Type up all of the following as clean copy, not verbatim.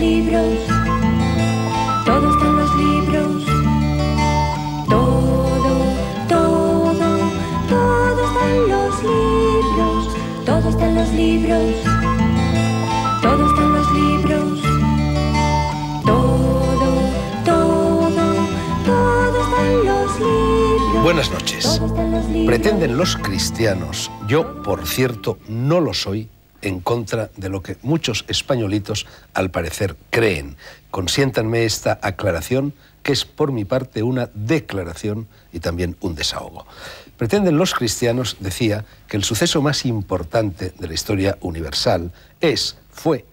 libros, todo está en los libros. Todo está en los libros. Todo está en los libros. Todo está en los libros. Todo está en los libros. Buenas noches. Pretenden los cristianos, yo por cierto no lo soy, en contra de lo que muchos españolitos al parecer creen. Consiéntanme esta aclaración, que es por mi parte una declaración y también un desahogo. Pretenden los cristianos, decía, que el suceso más importante de la historia universal fue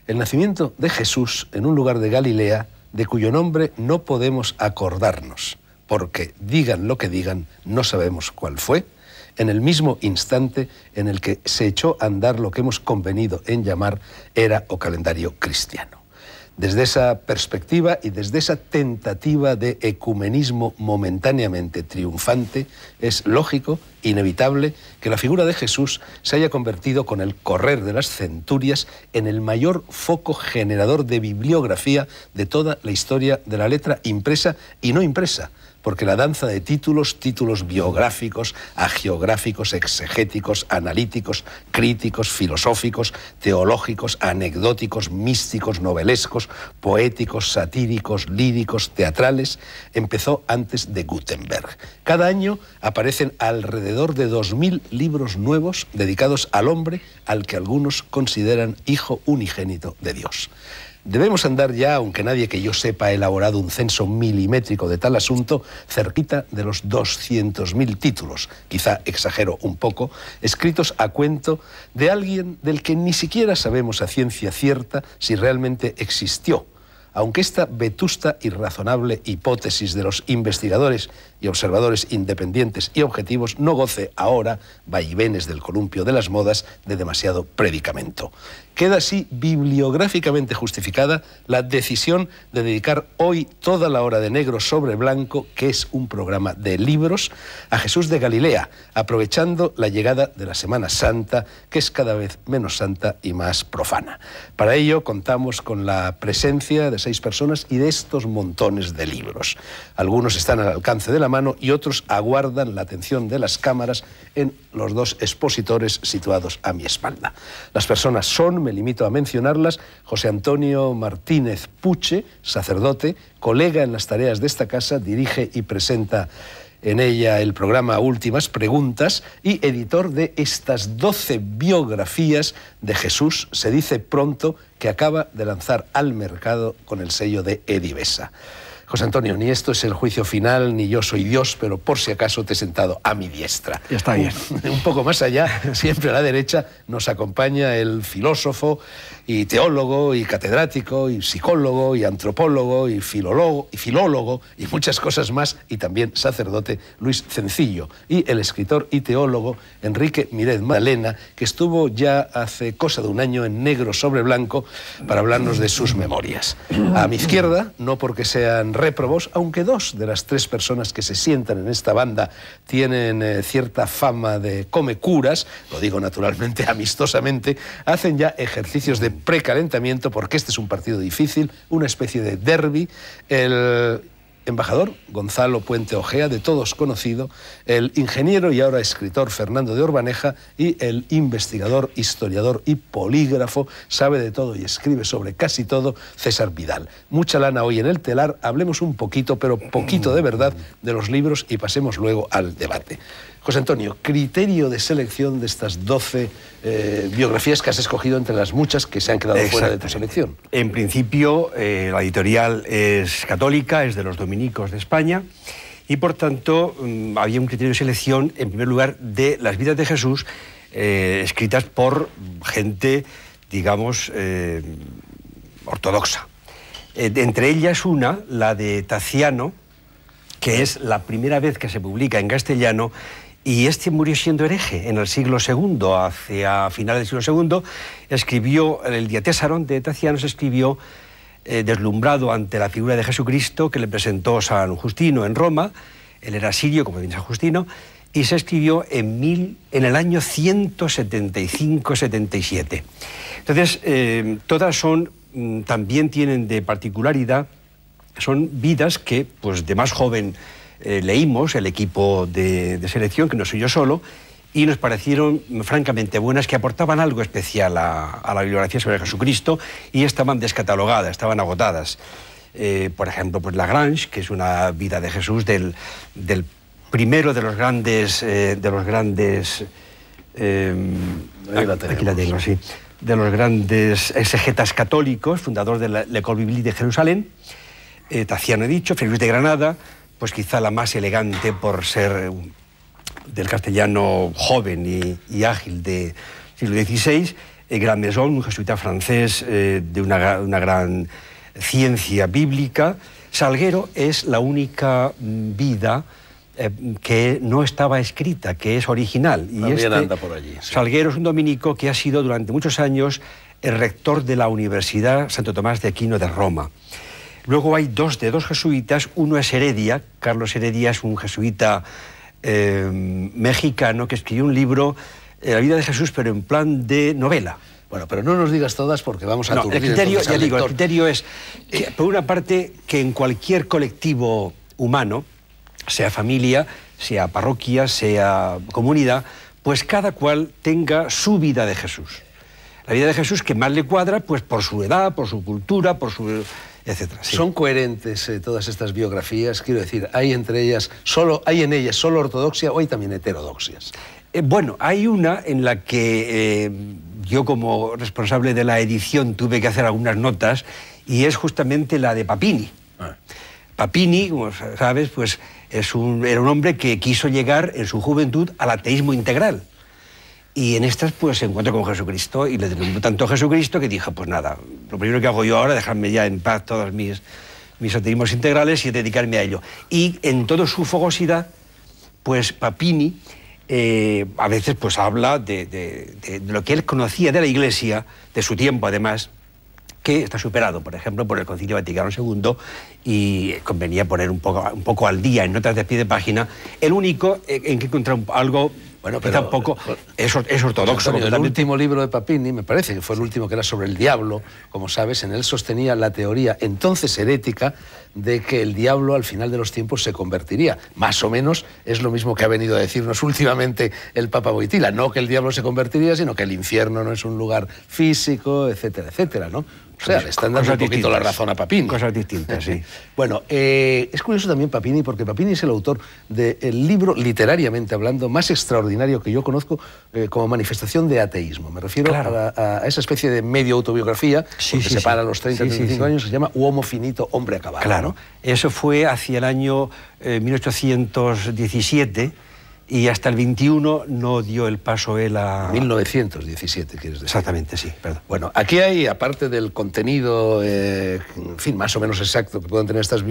el nacimiento de Jesús en un lugar de Galilea de cuyo nombre no podemos acordarnos, porque digan lo que digan, no sabemos cuál fue, en el mismo instante en el que se echó a andar lo que hemos convenido en llamar era o calendario cristiano. Desde esa perspectiva y desde esa tentativa de ecumenismo momentáneamente triunfante, es lógico, inevitable, que la figura de Jesús se haya convertido con el correr de las centurias en el mayor foco generador de bibliografía de toda la historia de la letra impresa y no impresa, porque la danza de títulos biográficos, hagiográficos, exegéticos, analíticos, críticos, filosóficos, teológicos, anecdóticos, místicos, novelescos, poéticos, satíricos, líricos, teatrales, empezó antes de Gutenberg. Cada año aparecen alrededor de 2000 libros nuevos dedicados al hombre al que algunos consideran hijo unigénito de Dios. Debemos andar ya, aunque nadie que yo sepa ha elaborado un censo milimétrico de tal asunto, cerquita de los 200.000 títulos, quizá exagero un poco, escritos a cuento de alguien del que ni siquiera sabemos a ciencia cierta si realmente existió, aunque esta vetusta y razonable hipótesis de los investigadores y observadores independientes y objetivos no goce ahora, vaivenes del columpio de las modas, de demasiado predicamento. Queda así bibliográficamente justificada la decisión de dedicar hoy toda la hora de negro sobre blanco, que es un programa de libros, a Jesús de Galilea, aprovechando la llegada de la Semana Santa, que es cada vez menos santa y más profana. Para ello contamos con la presencia de 6 personas y de estos montones de libros. Algunos están al alcance de la mano y otros aguardan la atención de las cámaras en los 2 expositores situados a mi espalda. Las personas son, me limito a mencionarlas, José Antonio Martínez Puche, sacerdote, colega en las tareas de esta casa, dirige y presenta en ella el programa Últimas Preguntas y editor de estas 12 biografías de Jesús, se dice pronto, que acaba de lanzar al mercado con el sello de Edivesa. José Antonio, ni esto es el juicio final, ni yo soy Dios, pero por si acaso te he sentado a mi diestra. Ya está bien. Un poco más allá, siempre a la derecha, nos acompaña el filósofo y teólogo y catedrático y psicólogo y antropólogo y filólogo y muchas cosas más, y también sacerdote Luis Cencillo, y el escritor y teólogo Enrique Miret Magdalena, que estuvo ya hace cosa de un año en negro sobre blanco para hablarnos de sus memorias. A mi izquierda, no porque sean réprobos, aunque 2 de las 3 personas que se sientan en esta banda tienen cierta fama de comecuras, lo digo naturalmente amistosamente, hacen ya ejercicios de precalentamiento, porque este es un partido difícil, una especie de derbi. El embajador Gonzalo Puente Ojea, de todos conocido, el ingeniero y ahora escritor Fernando de Orbaneja y el investigador, historiador y polígrafo, sabe de todo y escribe sobre casi todo, César Vidal. Mucha lana hoy en el telar, hablemos un poquito, pero poquito de verdad, de los libros y pasemos luego al debate. José Antonio, criterio de selección de estas 12 biografías que has escogido entre las muchas que se han quedado fuera de tu selección. En principio, la editorial es católica, es de los dominicos de España, y por tanto había un criterio de selección, en primer lugar, de las vidas de Jesús, escritas por gente, digamos, ortodoxa. Entre ellas una, la de Taciano, que es la primera vez que se publica en castellano, y este murió siendo hereje en el siglo II, hacia finales del siglo II, escribió, el Diatessaron de Taciano se escribió deslumbrado ante la figura de Jesucristo que le presentó San Justino en Roma. Él era sirio, como bien San Justino, y se escribió en el año 175-77. Entonces, todas son también tienen de particularidad, son vidas que, pues de más joven leímos, el equipo de selección, que no soy yo solo, y nos parecieron francamente buenas, que aportaban algo especial a la bibliografía sobre Jesucristo, y estaban descatalogadas, estaban agotadas. Por ejemplo, pues Lagrange, que es una vida de Jesús del primero de los grandes aquí la tengo, sí, de los grandes exegetas católicos, fundador de la École Biblique de Jerusalén. Taciano he dicho, Fray Luis de Granada, pues quizá la más elegante por ser del castellano joven y ágil del siglo XVI. Grand Maison, un jesuita francés de una gran ciencia bíblica. Salguero es la única vida que no estaba escrita, que es original. Y también anda por allí. Sí. Salguero es un dominico que ha sido durante muchos años el rector de la Universidad Santo Tomás de Aquino de Roma. Luego hay dos jesuitas, uno es Heredia, Carlos Heredia es un jesuita mexicano que escribió un libro, La vida de Jesús, pero en plan de novela. Bueno, pero no nos digas todas porque vamos a aturdir. El criterio, ya digo, el criterio es, por una parte, que en cualquier colectivo humano, sea familia, sea parroquia, sea comunidad, pues cada cual tenga su vida de Jesús. La vida de Jesús que más le cuadra, pues por su edad, por su cultura, por su... etcétera. Sí. ¿Son coherentes todas estas biografías? Quiero decir, ¿hay en ellas solo ortodoxia o hay también heterodoxias? Bueno, hay una en la que yo como responsable de la edición tuve que hacer algunas notas, y es justamente la de Papini. Papini, como sabes, pues era un hombre que quiso llegar en su juventud al ateísmo integral. Y en estas pues se encuentra con Jesucristo y le devolvió tanto a Jesucristo que dijo, pues nada, lo primero que hago yo ahora es dejarme ya en paz todos mis ateísmos integrales y dedicarme a ello. Y en toda su fogosidad, pues Papini a veces pues habla de lo que él conocía de la Iglesia, de su tiempo además, que está superado, por ejemplo, por el Concilio Vaticano II, y convenía poner un poco al día en notas de pie de página, el único en que encontrar algo. Bueno, pero tampoco es ortodoxo. Antonio, el último libro de Papini, me parece que fue el último, que era sobre el diablo, como sabes, en él sostenía la teoría, entonces herética, de que el diablo al final de los tiempos se convertiría. Más o menos es lo mismo que ha venido a decirnos últimamente el Papa Wojtyla. No que el diablo se convertiría, sino que el infierno no es un lugar físico, etcétera, etcétera, ¿no? O sea, le están dando un poquito la razón a Papini. Cosas distintas, sí. Bueno, es curioso también Papini, porque Papini es el autor del libro, literariamente hablando, más extraordinario que yo conozco como manifestación de ateísmo. Me refiero a esa especie de medio autobiografía, que separa los 30 y 35 años, se llama Uomo Finito, hombre acabado. Claro, ¿no? Eso fue hacia el año 1817, y hasta el 21 no dio el paso él a... 1917, quieres decir. Exactamente, sí, perdón. Bueno, aquí hay, aparte del contenido, en fin, más o menos exacto que pueden tener estas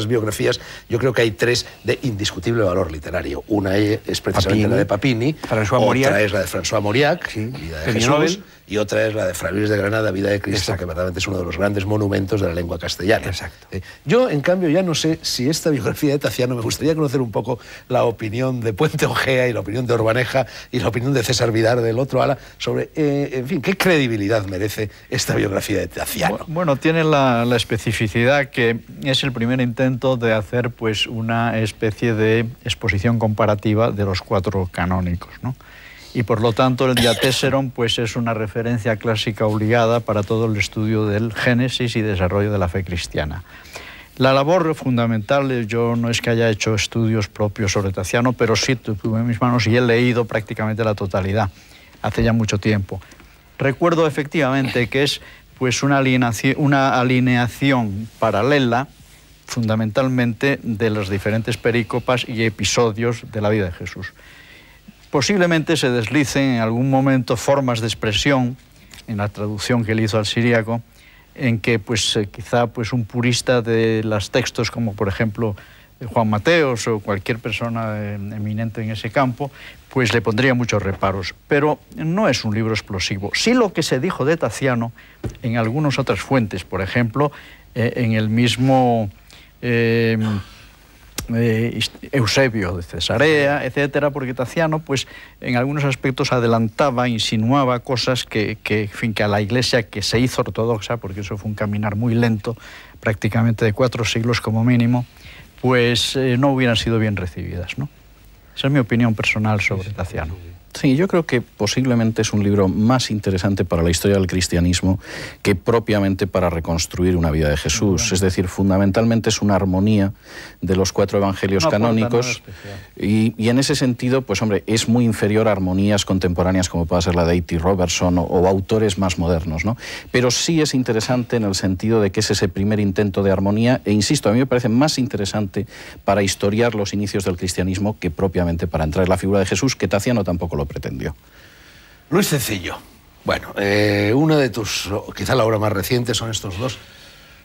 biografías, yo creo que hay tres de indiscutible valor literario. Una es precisamente la de Papini, otra es la de François Mauriac, Vida de Jesús, Nobel, y otra es la de Fray Luis de Granada, Vida de Cristo, que verdaderamente es uno de los grandes monumentos de la lengua castellana. Exacto. Yo, en cambio, ya no sé si esta biografía de Taciano, me gustaría conocer un poco la opinión de Puente Ojea y la opinión de Orbaneja y la opinión de César Vidar del otro ala sobre, en fin, qué credibilidad merece esta biografía de Taciano. Bueno, tiene la especificidad que es el primer intento de hacer pues una especie de exposición comparativa de los cuatro canónicos, ¿no? Y por lo tanto el Diatessaron pues es una referencia clásica obligada para todo el estudio del génesis y desarrollo de la fe cristiana. La labor fundamental, yo no es que haya hecho estudios propios sobre Taciano, pero sí tuve en mis manos y he leído prácticamente la totalidad, hace ya mucho tiempo. Recuerdo efectivamente que es pues una alineación paralela, fundamentalmente de las diferentes perícopas y episodios de la vida de Jesús. Posiblemente se deslicen en algún momento formas de expresión, en la traducción que él hizo al siríaco, en que pues, quizá pues, un purista de los textos, como por ejemplo Juan Mateos o cualquier persona eminente en ese campo, pues le pondría muchos reparos. Pero no es un libro explosivo. Sí lo que se dijo de Taciano en algunas otras fuentes, por ejemplo, en el mismo Eusebio de Cesarea, etcétera, porque Taciano, pues, en algunos aspectos adelantaba, insinuaba cosas que a la Iglesia que se hizo ortodoxa, porque eso fue un caminar muy lento, prácticamente de 4 siglos como mínimo, pues no hubieran sido bien recibidas, ¿no? Esa es mi opinión personal sobre Taciano. Sí, yo creo que posiblemente es un libro más interesante para la historia del cristianismo que propiamente para reconstruir una vida de Jesús. Es decir, fundamentalmente es una armonía de los 4 evangelios canónicos y en ese sentido, pues hombre, es muy inferior a armonías contemporáneas como pueda ser la de A.T. Robertson o autores más modernos, ¿no? Pero sí es interesante en el sentido de que es ese primer intento de armonía e insisto, a mí me parece más interesante para historiar los inicios del cristianismo que propiamente para entrar en la figura de Jesús, que Taciano tampoco lo pretendió. Luis Cencillo, bueno, una de tus, quizá la obra más reciente, son estos 2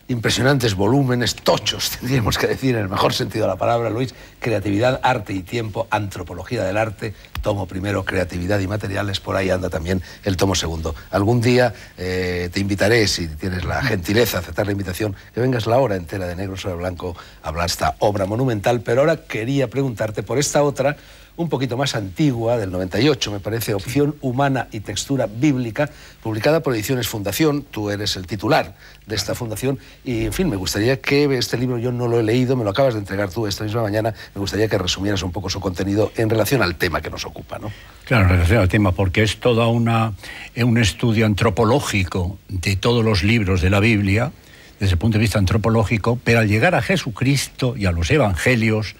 impresionantes volúmenes, tochos, tendríamos que decir en el mejor sentido de la palabra, Luis: Creatividad, Arte y Tiempo, Antropología del Arte, tomo primero, Creatividad y Materiales, por ahí anda también el tomo segundo. Algún día te invitaré, si tienes la gentileza de aceptar la invitación, que vengas la hora entera de negro sobre blanco a hablar de esta obra monumental, pero ahora quería preguntarte por esta otra, un poquito más antigua, del 98, me parece, Opción Humana y Textura Bíblica, publicada por Ediciones Fundación. Tú eres el titular de esta fundación y, en fin, me gustaría que este libro, yo no lo he leído, me lo acabas de entregar tú esta misma mañana, me gustaría que resumieras un poco su contenido en relación al tema que nos ocupa, ¿no? Claro, en relación al tema, porque es toda un estudio antropológico de todos los libros de la Biblia, desde el punto de vista antropológico, pero al llegar a Jesucristo y a los evangelios,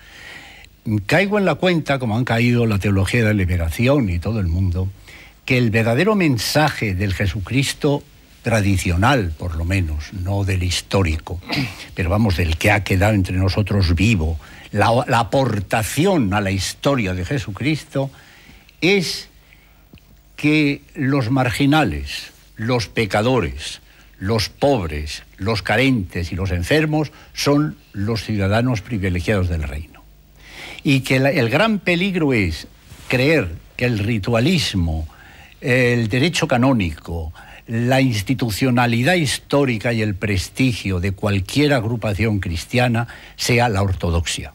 caigo en la cuenta, como han caído la teología de la liberación y todo el mundo, que el verdadero mensaje del Jesucristo tradicional, por lo menos, no del histórico, pero vamos, del que ha quedado entre nosotros vivo, la aportación a la historia de Jesucristo, es que los marginales, los pecadores, los pobres, los carentes y los enfermos son los ciudadanos privilegiados del reino. Y que el gran peligro es creer que el ritualismo, el derecho canónico, la institucionalidad histórica y el prestigio de cualquier agrupación cristiana sea la ortodoxia.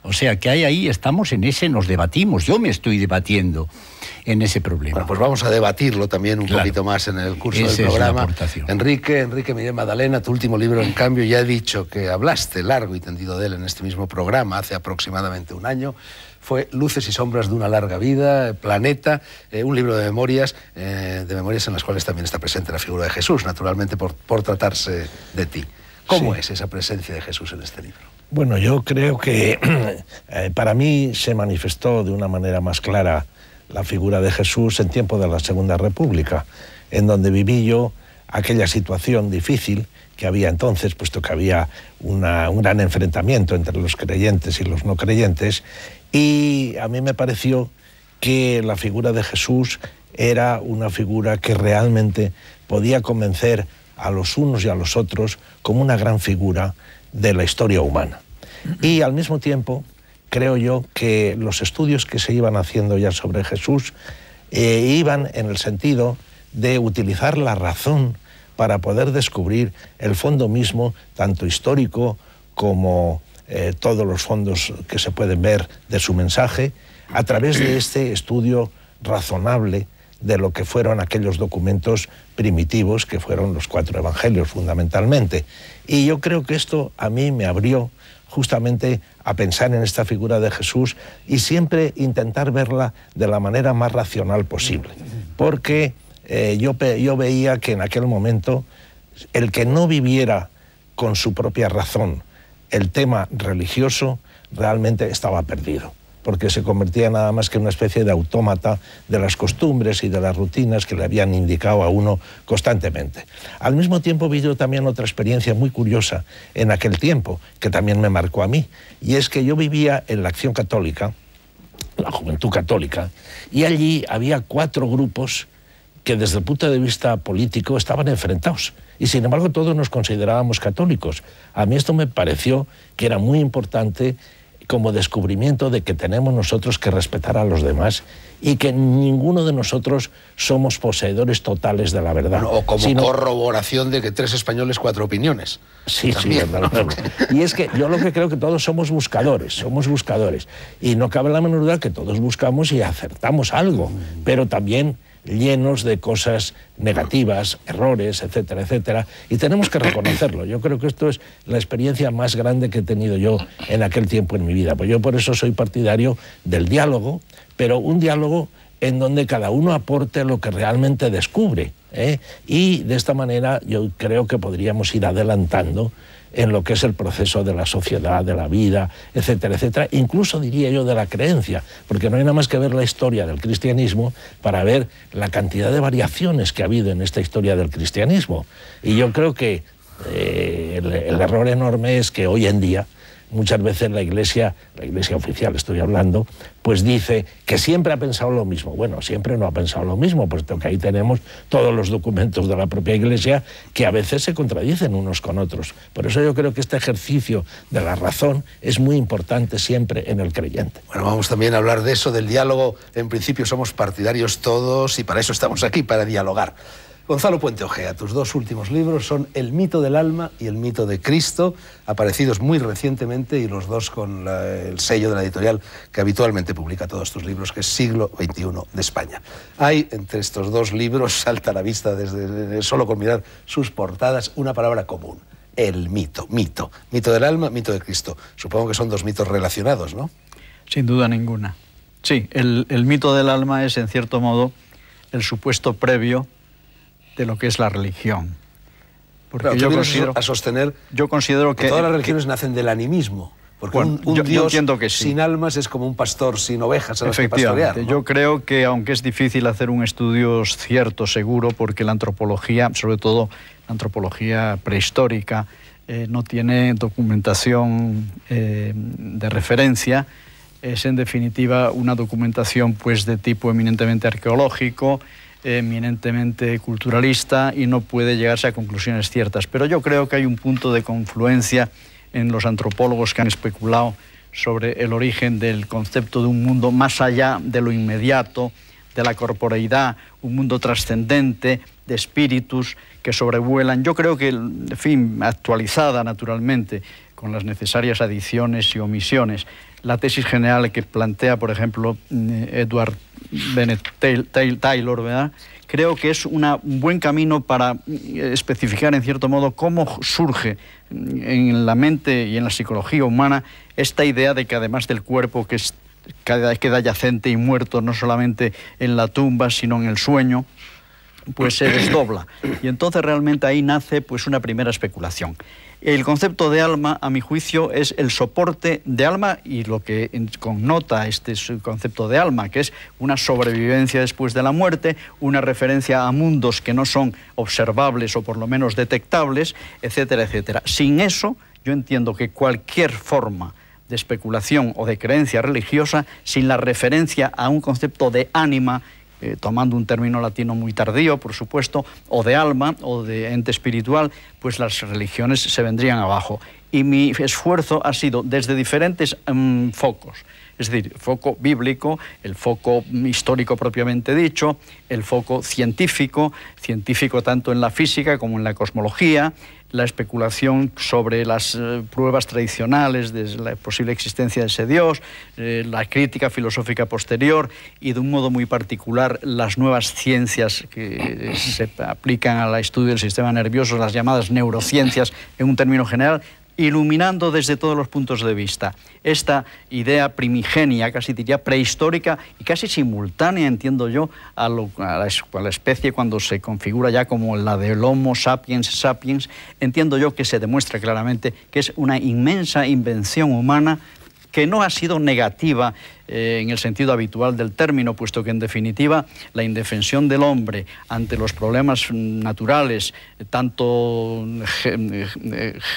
O sea que ahí estamos en ese, nos debatimos, yo me estoy debatiendo en ese problema. Bueno, pues vamos a debatirlo también un poquito más en el curso del programa. Enrique Miguel Madalena, tu último libro, en cambio, ya he dicho que hablaste largo y tendido de él en este mismo programa hace aproximadamente un año. Fue Luces y sombras de una larga vida, Planeta, un libro de memorias en las cuales también está presente la figura de Jesús, naturalmente por tratarse de ti. ¿Cómo es esa presencia de Jesús en este libro? Bueno, yo creo que para mí se manifestó de una manera más clara la figura de Jesús en tiempo de la Segunda República, en donde viví yo aquella situación difícil que había entonces, puesto que había un gran enfrentamiento entre los creyentes y los no creyentes, y a mí me pareció que la figura de Jesús era una figura que realmente podía convencer a los unos y a los otros como una gran figura de la historia humana. Y al mismo tiempo, creo yo que los estudios que se iban haciendo ya sobre Jesús iban en el sentido de utilizar la razón para poder descubrir el fondo mismo, tanto histórico como todos los fondos que se pueden ver de su mensaje, a través de este estudio razonable de lo que fueron aquellos documentos primitivos que fueron los 4 evangelios fundamentalmente. Y yo creo que esto a mí me abrió justamente a pensar en esta figura de Jesús y siempre intentar verla de la manera más racional posible. Porque yo veía que en aquel momento el que no viviera con su propia razón el tema religioso realmente estaba perdido, porque se convertía nada más que en una especie de autómata de las costumbres y de las rutinas que le habían indicado a uno constantemente. Al mismo tiempo vi yo también otra experiencia muy curiosa en aquel tiempo, que también me marcó a mí, y es que yo vivía en la Acción Católica, la Juventud Católica, y allí había 4 grupos que desde el punto de vista político estaban enfrentados, y sin embargo todos nos considerábamos católicos. A mí esto me pareció que era muy importante como descubrimiento de que tenemos nosotros que respetar a los demás y que ninguno de nosotros somos poseedores totales de la verdad. Bueno, o como corroboración de que 3 españoles, 4 opiniones. Sí, también, sí, ¿no? Y es que yo lo que creo que todos somos buscadores. Y no cabe la menor duda que todos buscamos y acertamos algo, pero también llenos de cosas negativas, errores, etcétera, etcétera, y tenemos que reconocerlo. Yo creo que esto es la experiencia más grande que he tenido yo en aquel tiempo en mi vida. Pues yo por eso soy partidario del diálogo, pero un diálogo en donde cada uno aporte lo que realmente descubre, ¿eh? Y de esta manera yo creo que podríamos ir adelantando en lo que es el proceso de la sociedad, de la vida, etcétera, etcétera, incluso diría yo de la creencia, porque no hay nada más que ver la historia del cristianismo para ver la cantidad de variaciones que ha habido en esta historia del cristianismo. Y yo creo que el error enorme es que hoy en día muchas veces la iglesia oficial estoy hablando, pues dice que siempre ha pensado lo mismo. Bueno, siempre no ha pensado lo mismo, puesto que ahí tenemos todos los documentos de la propia iglesia que a veces se contradicen unos con otros. Por eso yo creo que este ejercicio de la razón es muy importante siempre en el creyente. Bueno, vamos también a hablar de eso, del diálogo. En principio somos partidarios todos y para eso estamos aquí, para dialogar. Gonzalo Puente Ojea, tus 2 últimos libros son El mito del alma y El mito de Cristo, aparecidos muy recientemente y los 2 con el sello de la editorial que habitualmente publica todos tus libros, que es Siglo XXI de España. Hay entre estos 2 libros, salta a la vista desde solo con mirar sus portadas, una palabra común: el mito. Mito del alma, mito de Cristo. Supongo que son 2 mitos relacionados, ¿no? Sin duda ninguna. Sí, el mito del alma es, en cierto modo, el supuesto previo de lo que es la religión. Porque claro, yo considero que todas las religiones nacen del animismo. Porque bueno, un Dios entiendo que sí, sin almas es como un pastor sin ovejas a las que pastorear, ¿no? Yo creo que, aunque es difícil hacer un estudio cierto, seguro, porque la antropología, sobre todo la antropología prehistórica, no tiene documentación de referencia, es en definitiva una documentación pues de tipo eminentemente arqueológico, eminentemente culturalista, y no puede llegarse a conclusiones ciertas. Pero yo creo que hay un punto de confluencia en los antropólogos que han especulado sobre el origen del concepto de un mundo más allá de lo inmediato, de la corporeidad, un mundo trascendente, de espíritus que sobrevuelan. Yo creo que, en fin, actualizada naturalmente, con las necesarias adiciones y omisiones, la tesis general que plantea, por ejemplo, Edward Bennett Taylor, ¿verdad? Creo que es un buen camino para especificar, en cierto modo, cómo surge en la mente y en la psicología humana esta idea de que, además del cuerpo que queda yacente y muerto, no solamente en la tumba, sino en el sueño, pues se desdobla. Y entonces realmente ahí nace pues una primera especulación. El concepto de alma, a mi juicio, es el soporte de alma y lo que connota este concepto de alma, que es una sobrevivencia después de la muerte, una referencia a mundos que no son observables o por lo menos detectables, etcétera, etcétera. Sin eso, yo entiendo que cualquier forma de especulación o de creencia religiosa, sin la referencia a un concepto de ánima, tomando un término latino muy tardío, por supuesto, o de alma, o de ente espiritual, pues las religiones se vendrían abajo. Y mi esfuerzo ha sido desde diferentes focos, es decir, el foco bíblico, el foco histórico propiamente dicho, el foco científico tanto en la física como en la cosmología, la especulación sobre las pruebas tradicionales de la posible existencia de ese Dios, la crítica filosófica posterior y, de un modo muy particular, las nuevas ciencias que se aplican al estudio del sistema nervioso, las llamadas neurociencias en un término general, iluminando desde todos los puntos de vista esta idea primigenia, casi diría prehistórica y casi simultánea, entiendo yo, a la especie cuando se configura ya como la del Homo sapiens sapiens. Entiendo yo que se demuestra claramente que es una inmensa invención humana que no ha sido negativa en el sentido habitual del término, puesto que en definitiva la indefensión del hombre ante los problemas naturales, tanto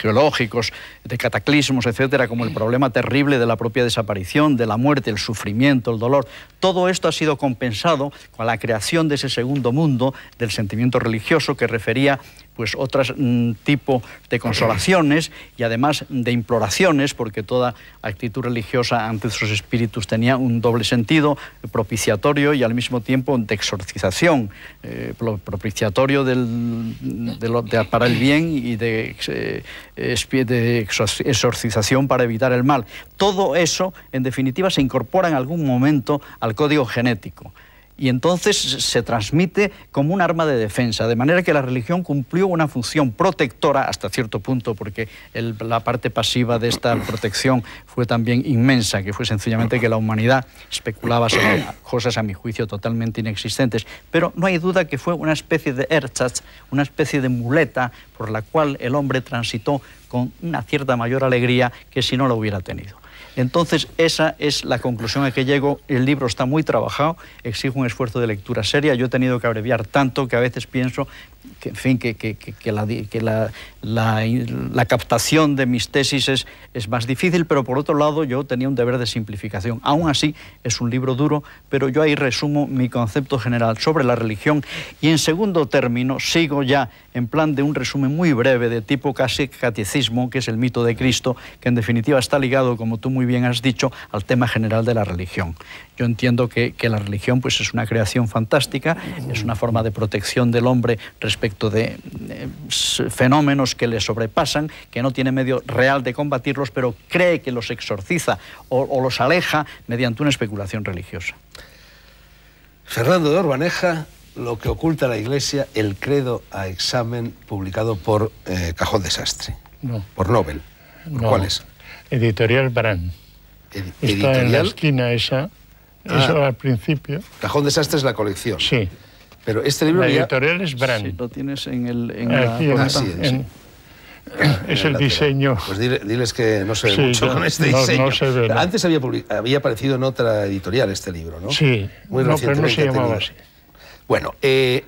geológicos, de cataclismos, etcétera, como el problema terrible de la propia desaparición, de la muerte, el sufrimiento, el dolor, todo esto ha sido compensado con la creación de ese segundo mundo del sentimiento religioso que refería pues otros tipo de consolaciones y además de imploraciones, porque toda actitud religiosa ante esos espíritus tenía un doble sentido, propiciatorio y al mismo tiempo de exorcización, propiciatorio para el bien y de exorcización para evitar el mal. Todo eso, en definitiva, se incorpora en algún momento al código genético. Y entonces se transmite como un arma de defensa, de manera que la religión cumplió una función protectora hasta cierto punto, porque la parte pasiva de esta protección fue también inmensa, que fue sencillamente que la humanidad especulaba sobre cosas a mi juicio totalmente inexistentes. Pero no hay duda que fue una especie de ersatz, una especie de muleta por la cual el hombre transitó con una cierta mayor alegría que si no lo hubiera tenido. Entonces, esa es la conclusión a que llego. El libro está muy trabajado, exige un esfuerzo de lectura seria. Yo he tenido que abreviar tanto que a veces pienso que, en fin, la captación de mis tesis es más difícil, pero por otro lado yo tenía un deber de simplificación. Aún así, es un libro duro, pero yo ahí resumo mi concepto general sobre la religión y en segundo término sigo ya en plan de un resumen muy breve de tipo casi catecismo, que es el mito de Cristo, que en definitiva está ligado, como tú muy bien has dicho, al tema general de la religión. Yo entiendo que la religión pues, es una creación fantástica, es una forma de protección del hombre respecto de fenómenos que le sobrepasan, que no tiene medio real de combatirlos, pero cree que los exorciza o los aleja mediante una especulación religiosa. Fernando de Orbaneja, Lo que oculta la Iglesia, el credo a examen, publicado por Cajón Desastre. No. Por Nobel. No. ¿Cuál es? Editorial Brand. Está en la esquina esa, eso al principio. Cajón Desastre es la colección. Sí. Pero este libro... La editorial es Brand. Sí, lo tienes en aquí es el diseño. Pues diles que no se ve mucho con este diseño. No se ve, no. Antes había aparecido en otra editorial este libro, ¿no? Sí, muy pero no se llamaba así. Bueno,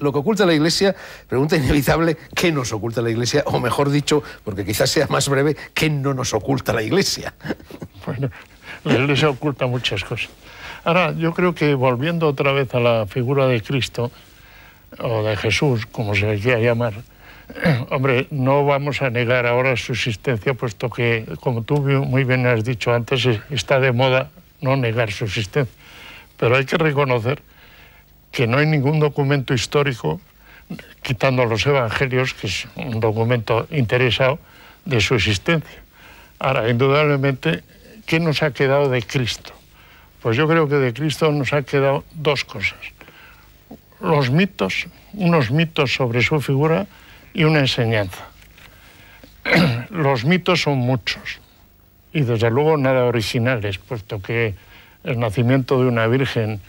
lo que oculta la Iglesia, pregunta inevitable, ¿qué nos oculta la Iglesia? O mejor dicho, porque quizás sea más breve, ¿qué no nos oculta la Iglesia? Bueno, la Iglesia oculta muchas cosas. Ahora, yo creo que volviendo otra vez a la figura de Cristo, o de Jesús, como se le quiera llamar, hombre, no vamos a negar ahora su existencia, puesto que, como tú muy bien has dicho antes, está de moda no negar su existencia. Pero hay que reconocer que no hay ningún documento histórico, quitando los evangelios, que es un documento interesado, de su existencia. Ahora, indudablemente, ¿qué nos ha quedado de Cristo? Pues yo creo que de Cristo nos ha quedado dos cosas. Los mitos, unos mitos sobre su figura y una enseñanza. Los mitos son muchos y desde luego nada originales, puesto que el nacimiento de una virgen,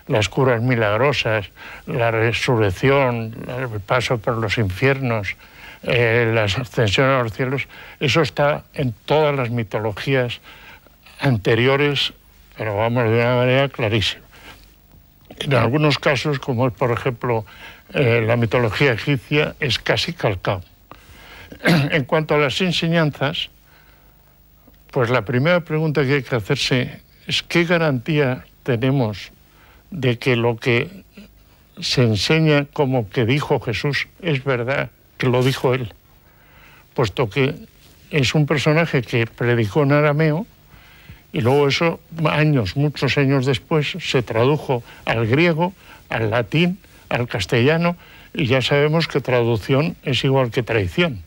las curas milagrosas, la resurrección, el paso por los infiernos, la ascensión a los cielos, eso está en todas las mitologías anteriores, pero vamos, de una manera clarísima. En algunos casos, como es por ejemplo la mitología egipcia, es casi calcado. En cuanto a las enseñanzas, pues la primera pregunta que hay que hacerse es ¿qué garantía tenemos de que lo que se enseña como que dijo Jesús es verdad, que lo dijo él? Puesto que es un personaje que predicó en arameo y luego eso, muchos años después, se tradujo al griego, al latín, al castellano, y ya sabemos que traducción es igual que traición.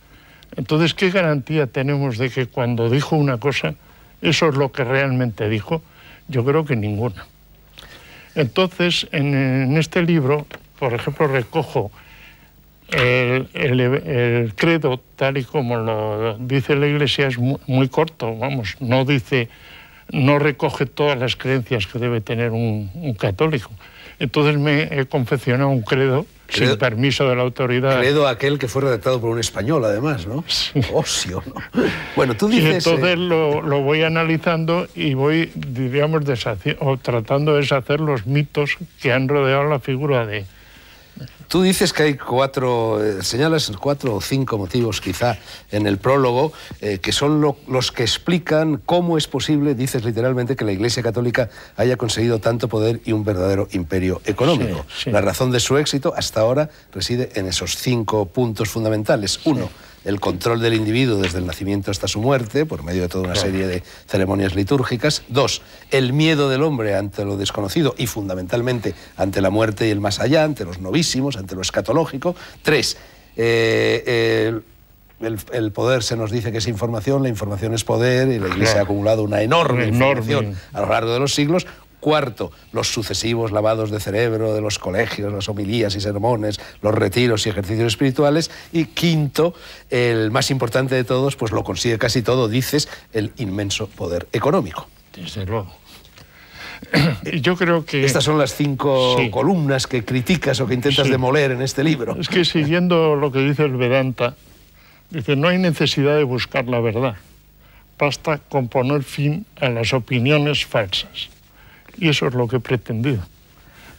Entonces, ¿qué garantía tenemos de que cuando dijo una cosa, eso es lo que realmente dijo? Yo creo que ninguna. Entonces, en este libro, por ejemplo, recojo el credo tal y como lo dice la Iglesia, es muy corto, vamos, no recoge todas las creencias que debe tener un católico. Entonces me he confeccionado un credo sin permiso de la autoridad. Credo aquel que fue redactado por un español, además, ¿no? Sí. Ocio, ¿no? Bueno, tú dices... Y entonces lo voy analizando y voy, diríamos, tratando de deshacer los mitos que han rodeado la figura de... Tú dices que hay señalas 4 o 5 motivos quizá en el prólogo, que son los que explican cómo es posible, dices literalmente, que la Iglesia Católica haya conseguido tanto poder y un verdadero imperio económico. Sí, sí. La razón de su éxito hasta ahora reside en esos 5 puntos fundamentales. 1, el control del individuo desde el nacimiento hasta su muerte, por medio de toda una serie de ceremonias litúrgicas. 2, el miedo del hombre ante lo desconocido y fundamentalmente ante la muerte y el más allá, ante los novísimos, ante lo escatológico. 3, el poder se nos dice que es información, la información es poder y la Iglesia ha acumulado una enorme información a lo largo de los siglos. 4, los sucesivos lavados de cerebro de los colegios, las homilías y sermones, los retiros y ejercicios espirituales. Y 5, el más importante de todos, pues lo consigue casi todo, dices, el inmenso poder económico. Desde luego. Yo creo que... Estas son las 5 columnas que criticas o que intentas demoler en este libro. Es que siguiendo lo que dice el Vedanta, dice, no hay necesidad de buscar la verdad, basta con poner fin a las opiniones falsas. Y eso es lo que he pretendido.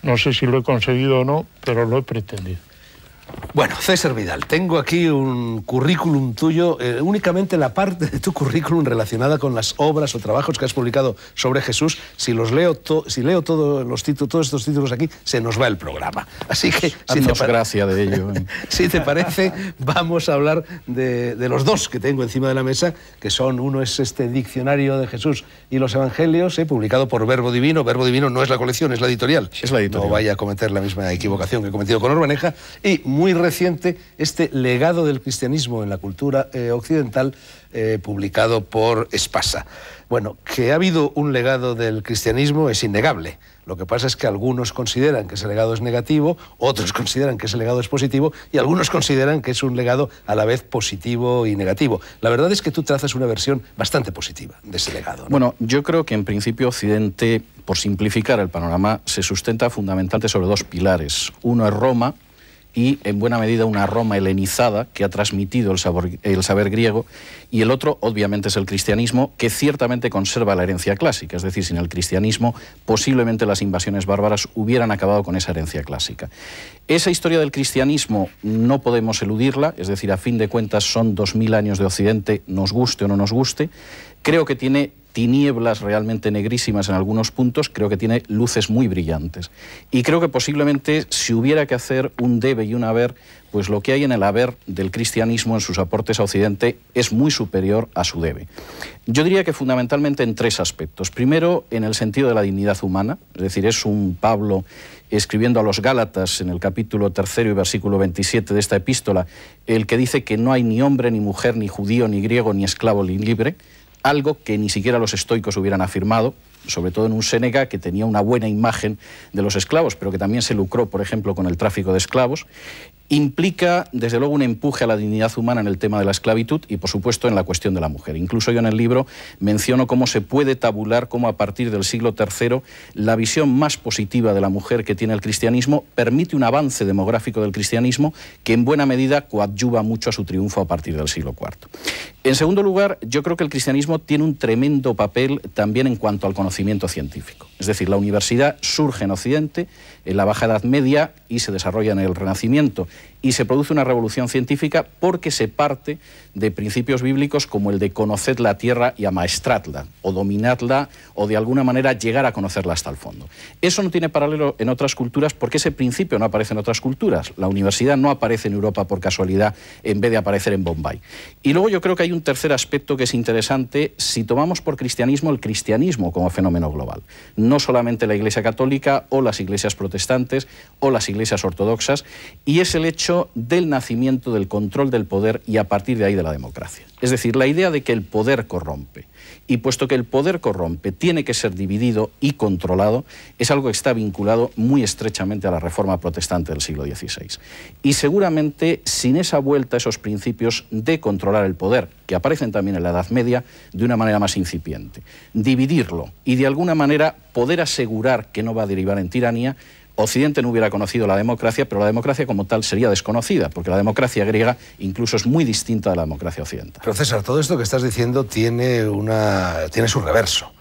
No sé si lo he conseguido o no, pero lo he pretendido. Bueno, César Vidal, tengo aquí un currículum tuyo, únicamente la parte de tu currículum relacionada con las obras o trabajos que has publicado sobre Jesús. Si leo todos estos títulos aquí, se nos va el programa. Así que... Haznos gracia de ello. Si te parece, vamos a hablar de los 2 que tengo encima de la mesa, que son, uno es este Diccionario de Jesús y los Evangelios, publicado por Verbo Divino. Verbo Divino no es la colección, es la editorial. Es la editorial. No vaya a cometer la misma equivocación que he cometido con Orbaneja. Y muy reciente, este legado del cristianismo en la cultura occidental, publicado por Espasa. Bueno, que ha habido un legado del cristianismo es innegable. Lo que pasa es que algunos consideran que ese legado es negativo, otros consideran que ese legado es positivo y algunos consideran que es un legado a la vez positivo y negativo. La verdad es que tú trazas una versión bastante positiva de ese legado, ¿no? Bueno, yo creo que en principio Occidente, por simplificar el panorama, se sustenta fundamentalmente sobre 2 pilares. Uno es Roma, y en buena medida una Roma helenizada que ha transmitido el saber griego, y el otro obviamente es el cristianismo, que ciertamente conserva la herencia clásica, es decir, sin el cristianismo posiblemente las invasiones bárbaras hubieran acabado con esa herencia clásica. Esa historia del cristianismo no podemos eludirla, es decir, a fin de cuentas son 2000 años de Occidente, nos guste o no nos guste. Creo que tiene tinieblas realmente negrísimas en algunos puntos, creo que tiene luces muy brillantes. Y creo que posiblemente si hubiera que hacer un debe y un haber, pues lo que hay en el haber del cristianismo en sus aportes a Occidente es muy superior a su debe. Yo diría que fundamentalmente en 3 aspectos. Primero, en el sentido de la dignidad humana, es decir, es un Pablo escribiendo a los Gálatas en el capítulo 3 y versículo 27 de esta epístola, el que dice que no hay ni hombre, ni mujer, ni judío, ni griego, ni esclavo, ni libre, algo que ni siquiera los estoicos hubieran afirmado, sobre todo en un Séneca que tenía una buena imagen de los esclavos, pero que también se lucró, por ejemplo, con el tráfico de esclavos. Implica, desde luego, un empuje a la dignidad humana en el tema de la esclavitud y, por supuesto, en la cuestión de la mujer. Incluso yo en el libro menciono cómo se puede tabular cómo a partir del siglo III la visión más positiva de la mujer que tiene el cristianismo permite un avance demográfico del cristianismo que en buena medida coadyuva mucho a su triunfo a partir del siglo IV. En segundo lugar, yo creo que el cristianismo tiene un tremendo papel también en cuanto al conocimiento científico. Es decir, la universidad surge en Occidente, en la Baja Edad Media, y se desarrolla en el Renacimiento. Y se produce una revolución científica porque se parte de principios bíblicos como el de conoced la tierra y amaestradla, o dominadla, o de alguna manera llegar a conocerla hasta el fondo. Eso no tiene paralelo en otras culturas porque ese principio no aparece en otras culturas. La universidad no aparece en Europa por casualidad en vez de aparecer en Bombay. Y luego yo creo que hay un tercer aspecto que es interesante si tomamos por cristianismo el cristianismo como fenómeno global. No solamente la Iglesia Católica o las iglesias protestantes o las iglesias ortodoxas, y es el hecho del nacimiento del control del poder y a partir de ahí de la democracia. Es decir, la idea de que el poder corrompe. Y puesto que el poder corrompe, tiene que ser dividido y controlado, es algo que está vinculado muy estrechamente a la reforma protestante del siglo XVI. Y seguramente sin esa vuelta a esos principios de controlar el poder, que aparecen también en la Edad Media, de una manera más incipiente, dividirlo y de alguna manera poder asegurar que no va a derivar en tiranía, Occidente no hubiera conocido la democracia, pero la democracia como tal sería desconocida, porque la democracia griega incluso es muy distinta de la democracia occidental. Pero César, todo esto que estás diciendo tiene su reverso.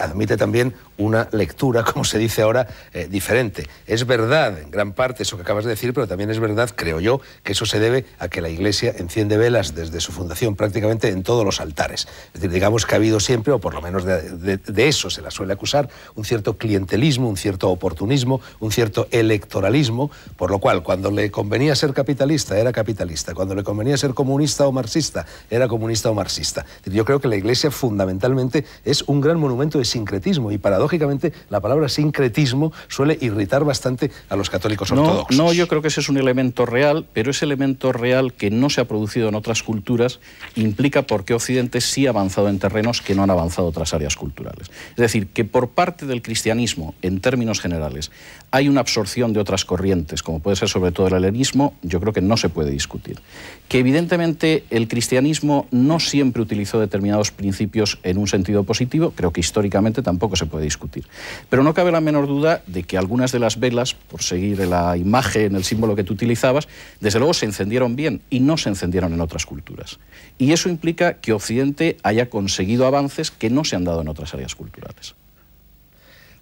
Admite también una lectura, como se dice ahora, diferente. Es verdad, en gran parte, eso que acabas de decir, pero también es verdad, creo yo, que eso se debe a que la Iglesia enciende velas desde su fundación prácticamente en todos los altares. Es decir, digamos que ha habido siempre, o por lo menos de eso se la suele acusar, un cierto clientelismo, un cierto oportunismo, un cierto electoralismo, por lo cual, cuando le convenía ser capitalista, era capitalista. Cuando le convenía ser comunista o marxista, era comunista o marxista. Yo creo que la Iglesia fundamentalmente es un gran monumento de sincretismo, y paradójicamente la palabra sincretismo suele irritar bastante a los católicos ortodoxos. No, yo creo que ese es un elemento real, pero ese elemento real que no se ha producido en otras culturas implica por qué Occidente sí ha avanzado en terrenos que no han avanzado otras áreas culturales. Es decir, que por parte del cristianismo, en términos generales, hay una absorción de otras corrientes, como puede ser sobre todo el helenismo, yo creo que no se puede discutir. Que evidentemente el cristianismo no siempre utilizó determinados principios en un sentido positivo, creo que históricamente tampoco se puede discutir. Pero no cabe la menor duda de que algunas de las velas, por seguir la imagen, el símbolo que tú utilizabas, desde luego se encendieron bien y no se encendieron en otras culturas. Y eso implica que Occidente haya conseguido avances que no se han dado en otras áreas culturales.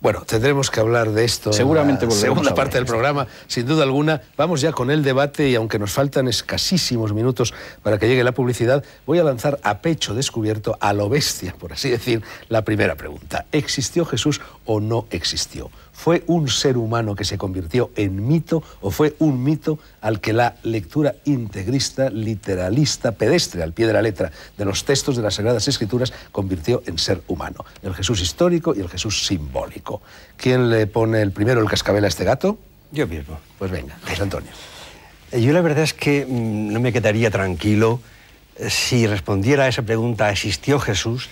Bueno, tendremos que hablar de esto seguramente en la segunda parte del programa, sin duda alguna. Vamos ya con el debate, y aunque nos faltan escasísimos minutos para que llegue la publicidad, voy a lanzar a pecho descubierto, a lo bestia, por así decir, la primera pregunta. ¿Existió Jesús o no existió? ¿Fue un ser humano que se convirtió en mito, o fue un mito al que la lectura integrista, literalista, pedestre, al pie de la letra, de los textos de las Sagradas Escrituras convirtió en ser humano? El Jesús histórico y el Jesús simbólico. ¿Quién le pone el primero el cascabel a este gato? Yo mismo. Pues venga, José Antonio. Yo la verdad es que no me quedaría tranquilo si respondiera a esa pregunta, ¿existió Jesús?,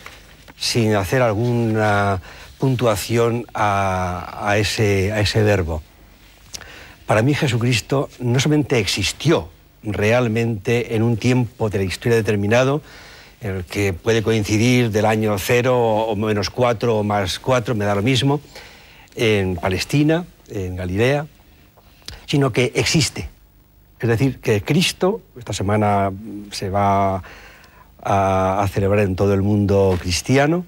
sin hacer alguna puntuación a ese verbo. Para mí Jesucristo no solamente existió realmente en un tiempo de la historia determinado, en el que puede coincidir del año 0 o menos 4 o más 4, me da lo mismo, en Palestina, en Galilea, sino que existe. Es decir, que Cristo, esta semana se va a celebrar en todo el mundo cristiano,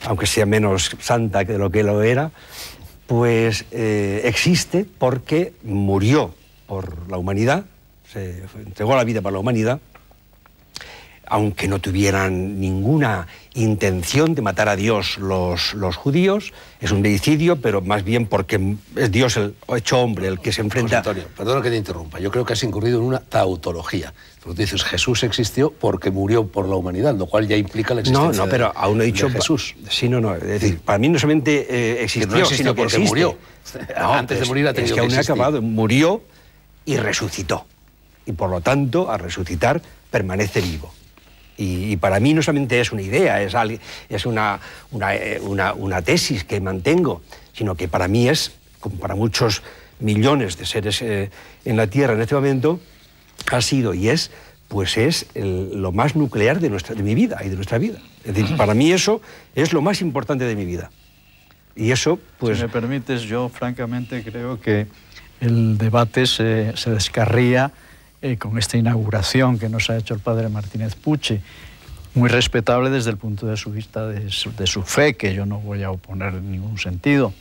aunque sea menos santa que lo que lo era, pues existe porque murió por la humanidad, se entregó la vida para la humanidad, aunque no tuvieran ninguna intención de matar a Dios los judíos. Es un deicidio, pero más bien porque es Dios el hecho hombre el que se enfrenta... José Antonio, perdona que te interrumpa, yo creo que has incurrido en una tautología. Tú dices, Jesús existió porque murió por la humanidad, lo cual ya implica la existencia pero aún he dicho de Jesús. Sí, no, es decir, para mí no solamente existió, sino que porque existe. Murió. Antes de morir ha tenido que aún que no ha existir. acabado, murió y resucitó. Y por lo tanto, al resucitar, permanece vivo. Y para mí no solamente es una idea, es una tesis que mantengo, sino que para mí es, como para muchos millones de seres en la Tierra en este momento, ha sido y es, pues es lo más nuclear de mi vida y de nuestra vida. Es decir, para mí eso es lo más importante de mi vida. Y eso, pues... Si me permites, yo francamente creo que el debate se descarría con esta inauguración que nos ha hecho el padre Martínez Puche, muy respetable desde el punto de vista de su fe, que yo no voy a oponer en ningún sentido.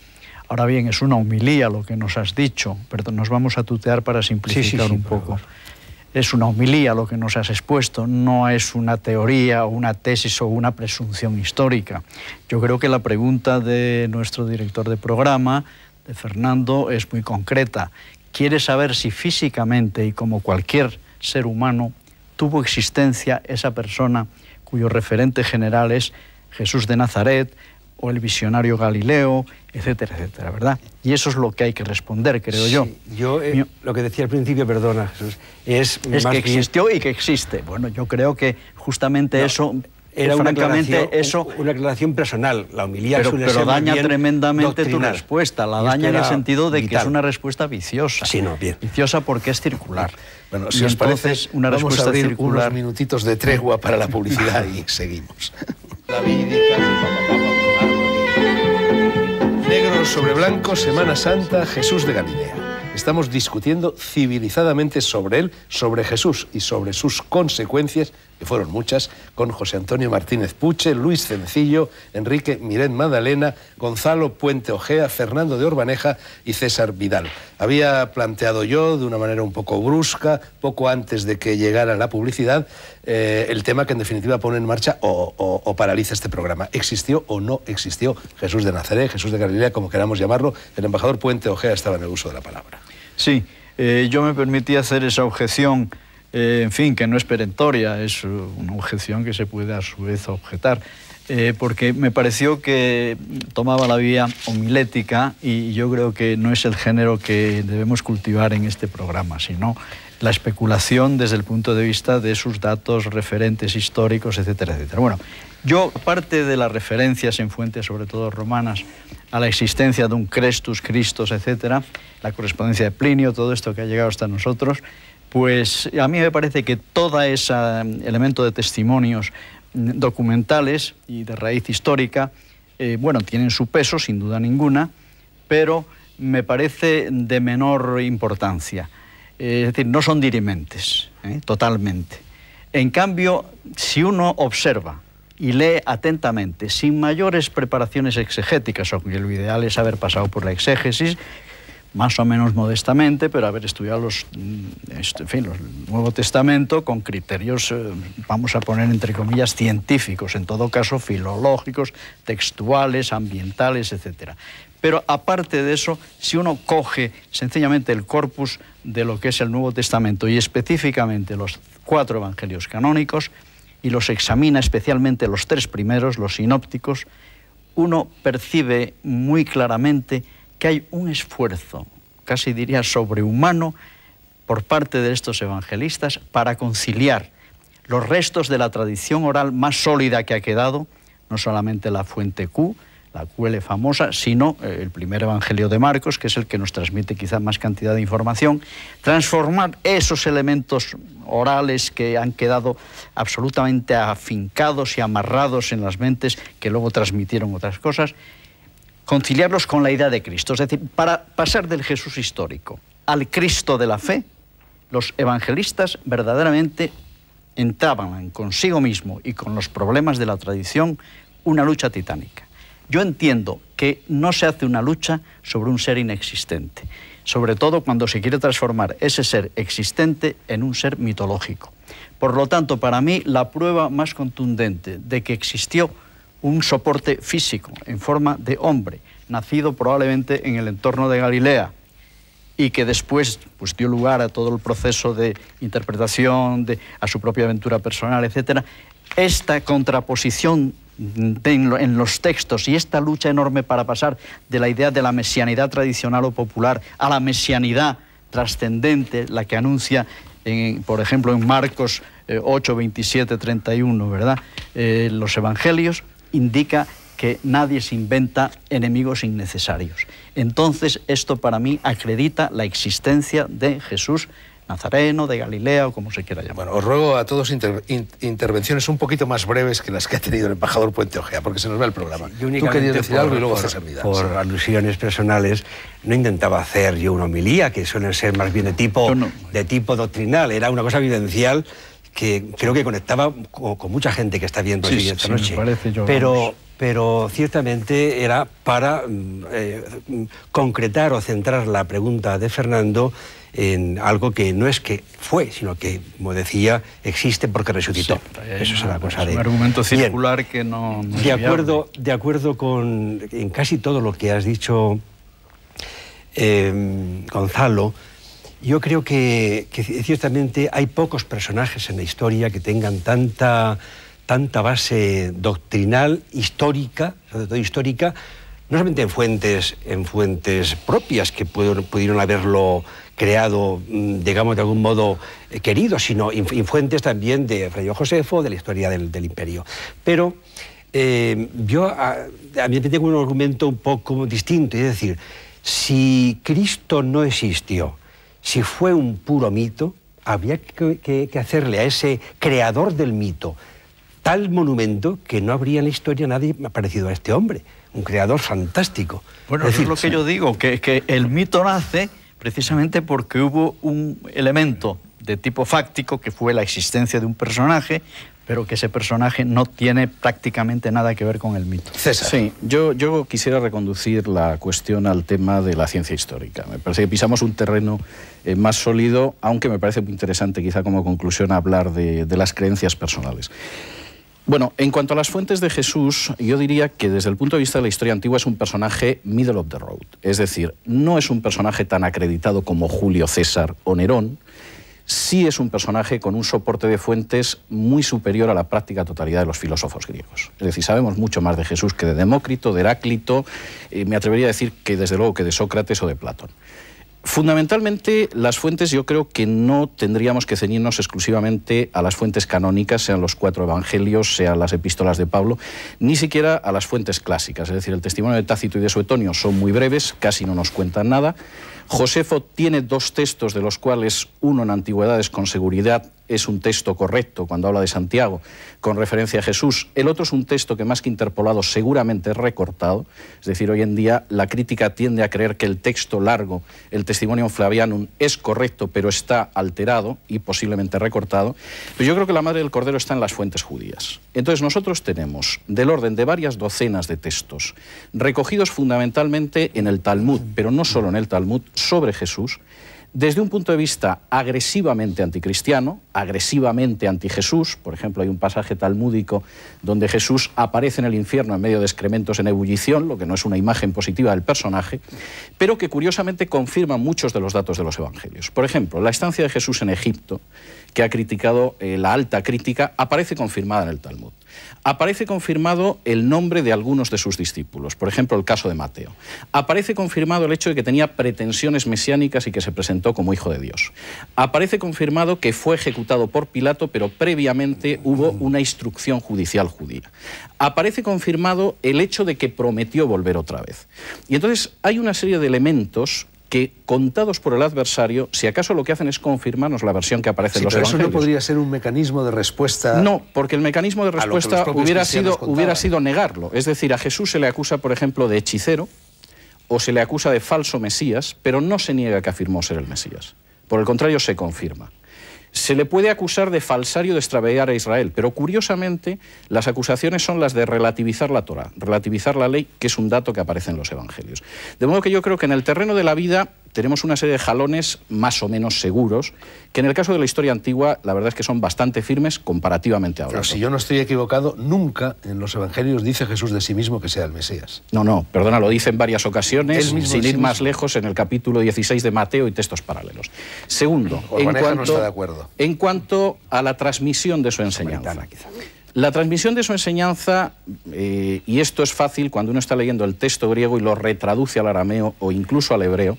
Ahora bien, es una homilía lo que nos has dicho, pero nos vamos a tutear para simplificar un poco. Es una homilía lo que nos has expuesto, no es una teoría o una tesis o una presunción histórica. Yo creo que la pregunta de nuestro director de programa, de Fernando, es muy concreta. Quiere saber si físicamente y como cualquier ser humano tuvo existencia esa persona cuyo referente general es Jesús de Nazaret o el visionario Galileo, etcétera, etcétera, ¿verdad? Y eso es lo que hay que responder, creo yo. Yo lo que decía al principio, perdona, Jesús, es que existió y que existe. Bueno, yo creo que justamente eso... Era francamente una aclaración personal. La homilía pero daña tremendamente doctrinar. Tu respuesta. La daña en el sentido de que es una respuesta viciosa. Sí, no, bien. Viciosa porque es circular. Bueno, si os parece, una vamos a abrir circular. unos minutitos de tregua para la publicidad y seguimos. Negros Negro sobre blanco, Semana Santa, Jesús de Galilea. Estamos discutiendo civilizadamente sobre él, sobre Jesús y sobre sus consecuencias, que fueron muchas, con José Antonio Martínez Puche, Luis Cencillo, Enrique Miret Madalena, Gonzalo Puente Ojea, Fernando de Orbaneja y César Vidal. Había planteado yo, de una manera un poco brusca, poco antes de que llegara la publicidad, el tema que en definitiva pone en marcha o paraliza este programa. ¿Existió o no existió Jesús de Nazaret, Jesús de Galilea, como queramos llamarlo? El embajador Puente Ojea estaba en el uso de la palabra. Sí, yo me permití hacer esa objeción, en fin, que no es perentoria, es una objeción que se puede a su vez objetar, porque me pareció que tomaba la vía homilética y yo creo que no es el género que debemos cultivar en este programa, sino la especulación desde el punto de vista de sus datos, referentes históricos, etcétera, etcétera. Bueno, yo, aparte de las referencias en fuentes, sobre todo romanas, a la existencia de un Crestus, Christos, etcétera, la correspondencia de Plinio, todo esto que ha llegado hasta nosotros, pues a mí me parece que todo ese elemento de testimonios documentales y de raíz histórica, bueno, tienen su peso, sin duda ninguna, pero me parece de menor importancia. Es decir, no son dirimentes, totalmente. En cambio, si uno observa y lee atentamente, sin mayores preparaciones exegéticas, aunque lo ideal es haber pasado por la exégesis, más o menos modestamente, pero haber estudiado el Nuevo Testamento con criterios, vamos a poner entre comillas, científicos, en todo caso filológicos, textuales, ambientales, etcétera. Pero aparte de eso, si uno coge sencillamente el corpus de lo que es el Nuevo Testamento y específicamente los 4 evangelios canónicos y los examina especialmente los 3 primeros, los sinópticos, uno percibe muy claramente que hay un esfuerzo, casi diría sobrehumano, por parte de estos evangelistas para conciliar los restos de la tradición oral más sólida que ha quedado, no solamente la fuente Q, la QL famosa, sino el primer evangelio de Marcos, que es el que nos transmite quizá más cantidad de información, transformar esos elementos orales que han quedado absolutamente afincados y amarrados en las mentes, que luego transmitieron otras cosas, conciliarlos con la idea de Cristo. Es decir, para pasar del Jesús histórico al Cristo de la fe, los evangelistas verdaderamente entraban consigo mismo y con los problemas de la tradición una lucha titánica. Yo entiendo que no se hace una lucha sobre un ser inexistente, sobre todo cuando se quiere transformar ese ser existente en un ser mitológico. Por lo tanto, para mí, la prueba más contundente de que existió un soporte físico en forma de hombre, nacido probablemente en el entorno de Galilea, y que después pues, dio lugar a todo el proceso de interpretación, a su propia aventura personal, etc., esta contraposición en los textos y esta lucha enorme para pasar de la idea de la mesianidad tradicional o popular a la mesianidad trascendente, la que anuncia, por ejemplo, en Marcos 8, 27, 31, ¿verdad? Los evangelios, indica que nadie se inventa enemigos innecesarios. Entonces, esto para mí acredita la existencia de Jesús nazareno, de Galilea o como se quiera llamar. Bueno, os ruego a todos intervenciones un poquito más breves que las que ha tenido el embajador Puente Ojea, porque se nos va el programa. Yo únicamente, tú querías decir algo y luego César Vidal. Por alusiones personales, no intentaba hacer yo una homilía, que suelen ser más bien de tipo doctrinal, era una cosa vivencial que creo que conectaba con mucha gente que está viendo esta noche. Me parece, pero ciertamente era para concretar o centrar la pregunta de Fernando en algo que no es que fue, sino que, como decía, existe porque resucitó. Sí, eso es una cosa de... un argumento circular bien, que no es de acuerdo con en casi todo lo que has dicho, Gonzalo. Yo creo que ciertamente hay pocos personajes en la historia que tengan tanta base doctrinal, histórica, sobre todo histórica, no solamente en fuentes propias que pudieron haberlo creado, digamos, de algún modo querido, sino en fuentes también de Fray Josefo, de la historia del imperio. Pero a mí me tengo un argumento un poco distinto, es decir, si Cristo no existió, si fue un puro mito, habría que hacerle a ese creador del mito tal monumento que no habría en la historia nadie parecido a este hombre. un creador fantástico. Bueno, eso es lo que yo digo, que el mito nace precisamente porque hubo un elemento de tipo fáctico que fue la existencia de un personaje, pero que ese personaje no tiene prácticamente nada que ver con el mito. César. Sí, yo quisiera reconducir la cuestión al tema de la ciencia histórica. Me parece que pisamos un terreno más sólido, aunque me parece muy interesante quizá como conclusión hablar de las creencias personales. Bueno, en cuanto a las fuentes de Jesús, yo diría que desde el punto de vista de la historia antigua es un personaje middle of the road. Es decir, no es un personaje tan acreditado como Julio César o Nerón. Sí es un personaje con un soporte de fuentes muy superior a la práctica totalidad de los filósofos griegos. Es decir, sabemos mucho más de Jesús que de Demócrito, de Heráclito, me atrevería a decir que desde luego que de Sócrates o de Platón. Fundamentalmente, las fuentes yo creo que no tendríamos que ceñirnos exclusivamente a las fuentes canónicas, sean los 4 evangelios, sean las epístolas de Pablo, ni siquiera a las fuentes clásicas. Es decir, el testimonio de Tácito y de Suetonio son muy breves, casi no nos cuentan nada. Josefo tiene 2 textos, de los cuales uno en Antigüedades con seguridad es un texto correcto cuando habla de Santiago, con referencia a Jesús. El otro es un texto que más que interpolado seguramente es recortado. Es decir, hoy en día la crítica tiende a creer que el texto largo, el Testimonium Flavianum, es correcto pero está alterado y posiblemente recortado. Pero yo creo que la madre del Cordero está en las fuentes judías. Entonces nosotros tenemos del orden de varias docenas de textos recogidos fundamentalmente en el Talmud, pero no solo en el Talmud, sobre Jesús, desde un punto de vista agresivamente anticristiano, agresivamente anti-Jesús. Por ejemplo, hay un pasaje talmúdico donde Jesús aparece en el infierno en medio de excrementos en ebullición, lo que no es una imagen positiva del personaje, pero que curiosamente confirma muchos de los datos de los evangelios. Por ejemplo, la estancia de Jesús en Egipto, que ha criticado la alta crítica, aparece confirmada en el Talmud. Aparece confirmado el nombre de algunos de sus discípulos, por ejemplo, el caso de Mateo. Aparece confirmado el hecho de que tenía pretensiones mesiánicas y que se presentó como hijo de Dios. Aparece confirmado que fue ejecutado por Pilato, pero previamente hubo una instrucción judicial judía. Aparece confirmado el hecho de que prometió volver otra vez. Y entonces hay una serie de elementos que, contados por el adversario, si acaso lo que hacen es confirmarnos la versión que aparece en los evangelios. ¿Eso no podría ser un mecanismo de respuesta? No, porque el mecanismo de respuesta hubiera sido negarlo. Es decir, a Jesús se le acusa, por ejemplo, de hechicero o se le acusa de falso Mesías, pero no se niega que afirmó ser el Mesías. Por el contrario, se confirma. Se le puede acusar de falsario, de extraviar a Israel, pero curiosamente las acusaciones son las de relativizar la Torá, relativizar la ley, que es un dato que aparece en los evangelios. De modo que yo creo que en el terreno de la vida tenemos una serie de jalones más o menos seguros, que en el caso de la historia antigua, la verdad es que son bastante firmes comparativamente ahora. Pero si yo no estoy equivocado, nunca en los evangelios dice Jesús de sí mismo que sea el Mesías. No, perdona, lo dice en varias ocasiones, sin ir más mismo. lejos, en el capítulo 16 de Mateo y textos paralelos. Segundo, Urbaneja no está de acuerdo. En cuanto a la transmisión de su enseñanza. La transmisión de su enseñanza, y esto es fácil cuando uno está leyendo el texto griego y lo retraduce al arameo o incluso al hebreo,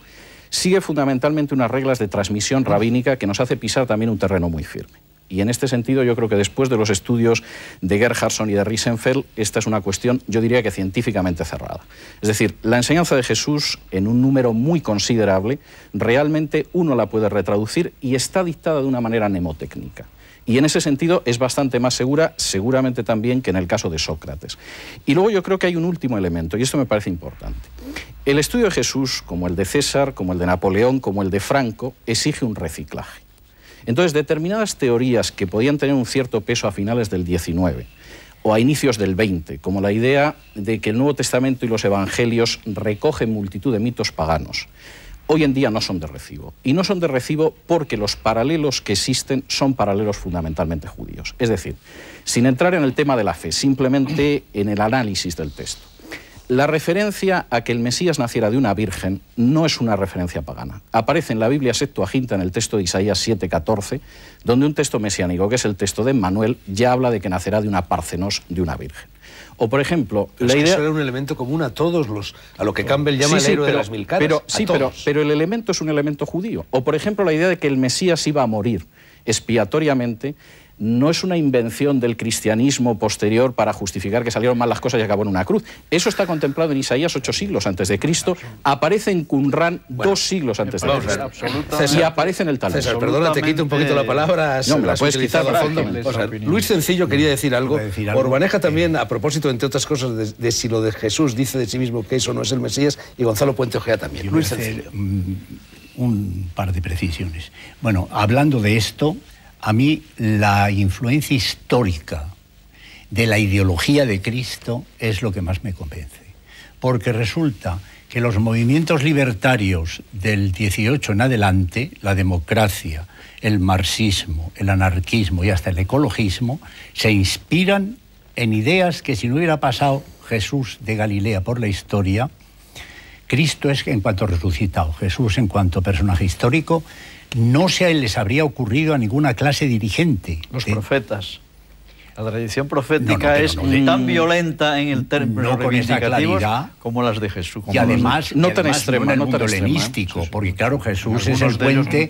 sigue fundamentalmente unas reglas de transmisión rabínica que nos hace pisar también un terreno muy firme. Y en este sentido yo creo que después de los estudios de Gerhardson y de Riesenfeld, esta es una cuestión, yo diría que científicamente cerrada. Es decir, la enseñanza de Jesús en un número muy considerable, realmente uno la puede retraducir y está dictada de una manera mnemotécnica. Y en ese sentido es bastante más segura, seguramente también, que en el caso de Sócrates. Y luego yo creo que hay un último elemento, y esto me parece importante. El estudio de Jesús, como el de César, como el de Napoleón, como el de Franco, exige un reciclaje. Entonces, determinadas teorías que podían tener un cierto peso a finales del XIX o a inicios del XX, como la idea de que el Nuevo Testamento y los Evangelios recogen multitud de mitos paganos, hoy en día no son de recibo. Y no son de recibo porque los paralelos que existen son paralelos fundamentalmente judíos. Es decir, sin entrar en el tema de la fe, simplemente en el análisis del texto. La referencia a que el Mesías naciera de una virgen no es una referencia pagana. Aparece en la Biblia Septuaginta, en el texto de Isaías 7:14, donde un texto mesiánico, que es el texto de Emmanuel, ya habla de que nacerá de una Parcenos, de una virgen. O, por ejemplo, la idea... Eso era un elemento común a todos a lo que Campbell llama el héroe de las mil caras. Pero el elemento es un elemento judío. O, por ejemplo, la idea de que el Mesías iba a morir expiatoriamente no es una invención del cristianismo posterior para justificar que salieron mal las cosas y acabó en una cruz. Eso está contemplado en Isaías 8 siglos antes de Cristo, aparece en Qumran 2 siglos antes de Cristo. Y aparece en el Talmud. César, perdona, te quito un poquito la palabra. No, me la puedes quitar a fondo. O sea, Luis Sencillo quería decir algo. Orbaneja también, a propósito, entre otras cosas, de si lo de Jesús dice de sí mismo que eso no es el Mesías, y Gonzalo Puente Ojea también. Luis Sencillo. Un par de precisiones. Bueno, hablando de esto, a mí la influencia histórica de la ideología de Cristo es lo que más me convence. Porque resulta que los movimientos libertarios del 18 en adelante, la democracia, el marxismo, el anarquismo y hasta el ecologismo, se inspiran en ideas que si no hubiera pasado Jesús de Galilea por la historia, Cristo es en cuanto resucitado, Jesús en cuanto personaje histórico, no se les habría ocurrido a ninguna clase dirigente. Los profetas. La tradición profética es tan violenta en el término reivindicativo como las de Jesús. Y además, no tan extrema, en el mundo helenístico, porque claro, Jesús es el puente,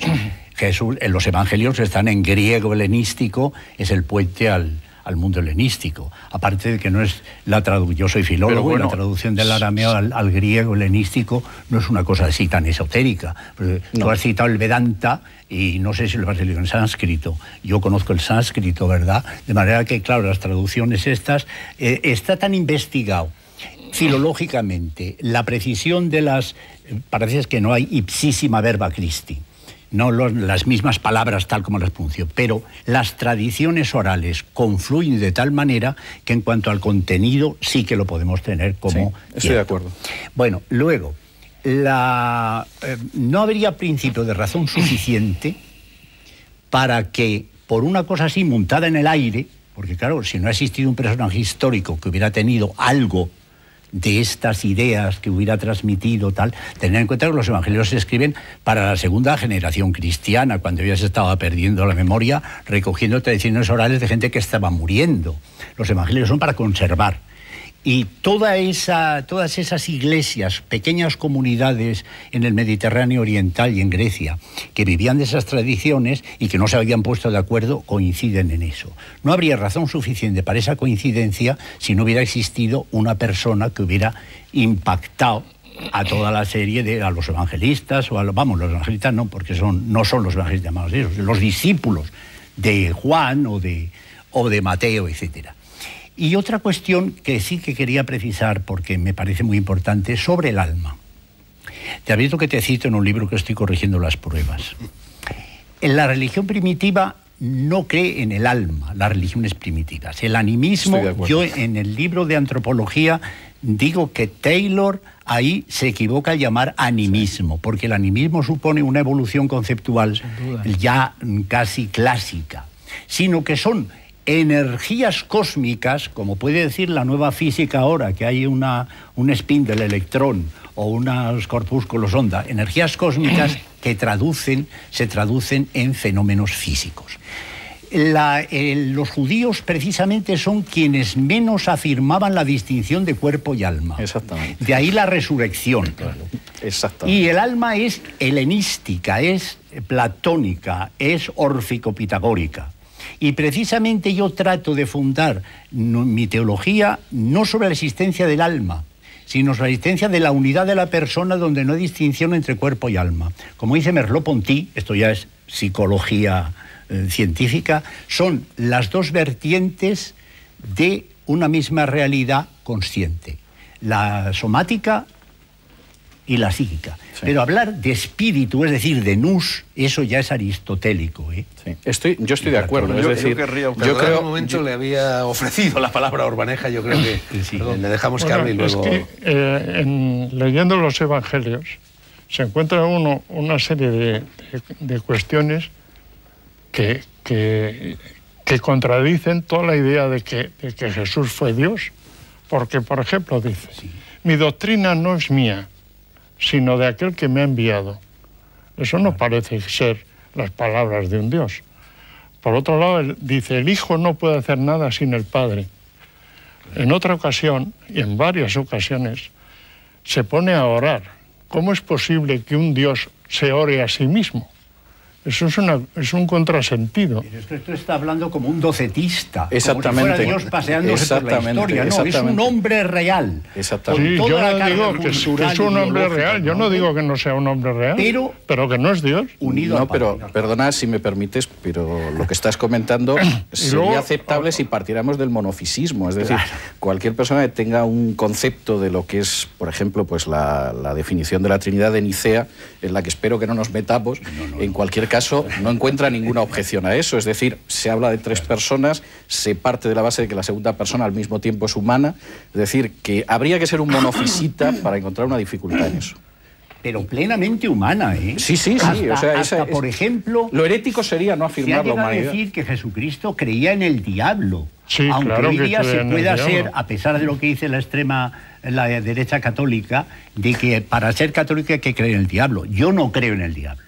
Jesús, en los evangelios están en griego helenístico, es el puente al mundo helenístico. Aparte de que no es la traducción, yo soy filólogo, bueno, y la traducción del arameo al griego helenístico no es una cosa así tan esotérica. Tú has citado el Vedanta y no sé si lo has leído en sánscrito. Yo conozco el sánscrito, ¿verdad? De manera que, claro, las traducciones estas, está tan investigado filológicamente, la precisión de las... parece que no hay ipsísima verba Christi. No las mismas palabras tal como las pronunció, pero las tradiciones orales confluyen de tal manera que en cuanto al contenido sí que lo podemos tener como estoy de acuerdo. Bueno, luego, no habría principio de razón suficiente para que, por una cosa así montada en el aire, porque claro, si no ha existido un personaje histórico que hubiera tenido algo de estas ideas que hubiera transmitido, tal, tener en cuenta que los evangelios se escriben para la segunda generación cristiana, cuando ya se estaba perdiendo la memoria, recogiendo tradiciones orales de gente que estaba muriendo. Los evangelios son para conservar. Y todas esas iglesias, pequeñas comunidades en el Mediterráneo oriental y en Grecia, que vivían de esas tradiciones y que no se habían puesto de acuerdo, coinciden en eso. No habría razón suficiente para esa coincidencia si no hubiera existido una persona que hubiera impactado a toda la serie a los evangelistas, o los evangelistas no, porque no son los evangelistas llamados esos, los discípulos de Juan o de Mateo, etcétera. Y otra cuestión que sí que quería precisar, porque me parece muy importante, sobre el alma. Te advierto que te cito en un libro que estoy corrigiendo las pruebas. En la religión primitiva no cree en el alma, las religiones primitivas. El animismo, yo en el libro de antropología digo que Taylor ahí se equivoca al llamar animismo, porque el animismo supone una evolución conceptual ya casi clásica, sino que son energías cósmicas, como puede decir la nueva física ahora, que hay un spin del electrón o unos corpúsculos onda, energías cósmicas que se traducen en fenómenos físicos. Los judíos precisamente son quienes menos afirmaban la distinción de cuerpo y alma. Exactamente. De ahí la resurrección. Claro. Exactamente. Y el alma es helenística, es platónica, es órfico-pitagórica. Y precisamente yo trato de fundar mi teología no sobre la existencia del alma, sino sobre la existencia de la unidad de la persona, donde no hay distinción entre cuerpo y alma. Como dice Merleau-Ponty, esto ya es psicología científica, son las dos vertientes de una misma realidad consciente, la somática y la psíquica. Sí. Pero hablar de espíritu, es decir, de nous, eso ya es aristotélico. Sí. Yo estoy de acuerdo. Es decir, yo creo que en un momento le había ofrecido la palabra a Orbaneja, yo creo que sí, le dejamos que hable y luego... Es que, leyendo los evangelios se encuentra uno una serie de cuestiones que contradicen toda la idea de que Jesús fue Dios. Porque, por ejemplo, dice, mi doctrina no es mía, sino de aquel que me ha enviado. Eso no parece ser las palabras de un Dios. Por otro lado, dice, el Hijo no puede hacer nada sin el Padre. En otra ocasión, y en varias ocasiones, se pone a orar. ¿Cómo es posible que un Dios se ore a sí mismo? Eso es un contrasentido. Pero es que esto está hablando como un docetista. Exactamente. Como si fuera Dios paseándose por la historia. No, es un hombre real. Exactamente. Sí, yo no digo que es un hombre real. Yo no digo que no sea un hombre real. Pero que no es Dios. Unido no, pero perdona si me permites, pero lo que estás comentando sería aceptable si partiéramos del monofisismo. Es decir, cualquier persona que tenga un concepto de lo que es, por ejemplo, pues la definición de la Trinidad de Nicea, en la que espero que no nos metamos, en cualquier caso no encuentra ninguna objeción a eso. Es decir, se habla de tres personas, se parte de la base de que la segunda persona al mismo tiempo es humana. Es decir, que habría que ser un monofisita para encontrar una dificultad en eso. Pero plenamente humana, ¿eh? Sí, sí, sí. Hasta, por ejemplo... Lo herético sería no afirmar la humanidad. Se ha llegado a decir que Jesucristo creía en el diablo. Sí, aunque claro hoy día se pueda ser, diablo. a pesar de lo que dice la derecha católica, de que para ser católico hay que creer en el diablo. Yo no creo en el diablo.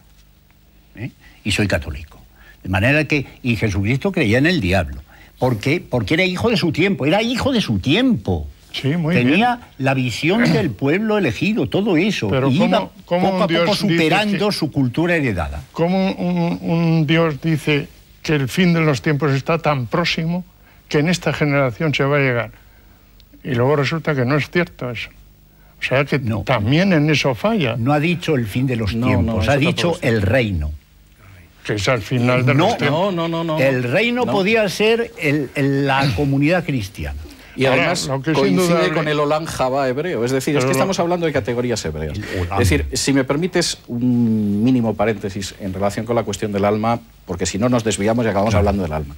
Y soy católico. De manera que... Y Jesucristo creía en el diablo. ¿Por qué? Porque era hijo de su tiempo. Era hijo de su tiempo. Sí, muy Tenía bien. la visión del pueblo elegido, todo eso. Pero y iba ¿cómo poco a poco superando que, su cultura heredada. ¿Cómo un Dios dice que el fin de los tiempos está tan próximo que en esta generación se va a llegar? Y luego resulta que no es cierto eso. O sea que también en eso falla. No ha dicho el fin de los tiempos, ha dicho el reino. Que es al final de los tiempos. No. El reino podía ser la comunidad cristiana. Y además ahora, coincide con el Olam Jabá hebreo. Es decir, es que estamos hablando de categorías hebreas. Es decir, si me permites un mínimo paréntesis en relación con la cuestión del alma, porque si no nos desviamos y acabamos hablando del alma.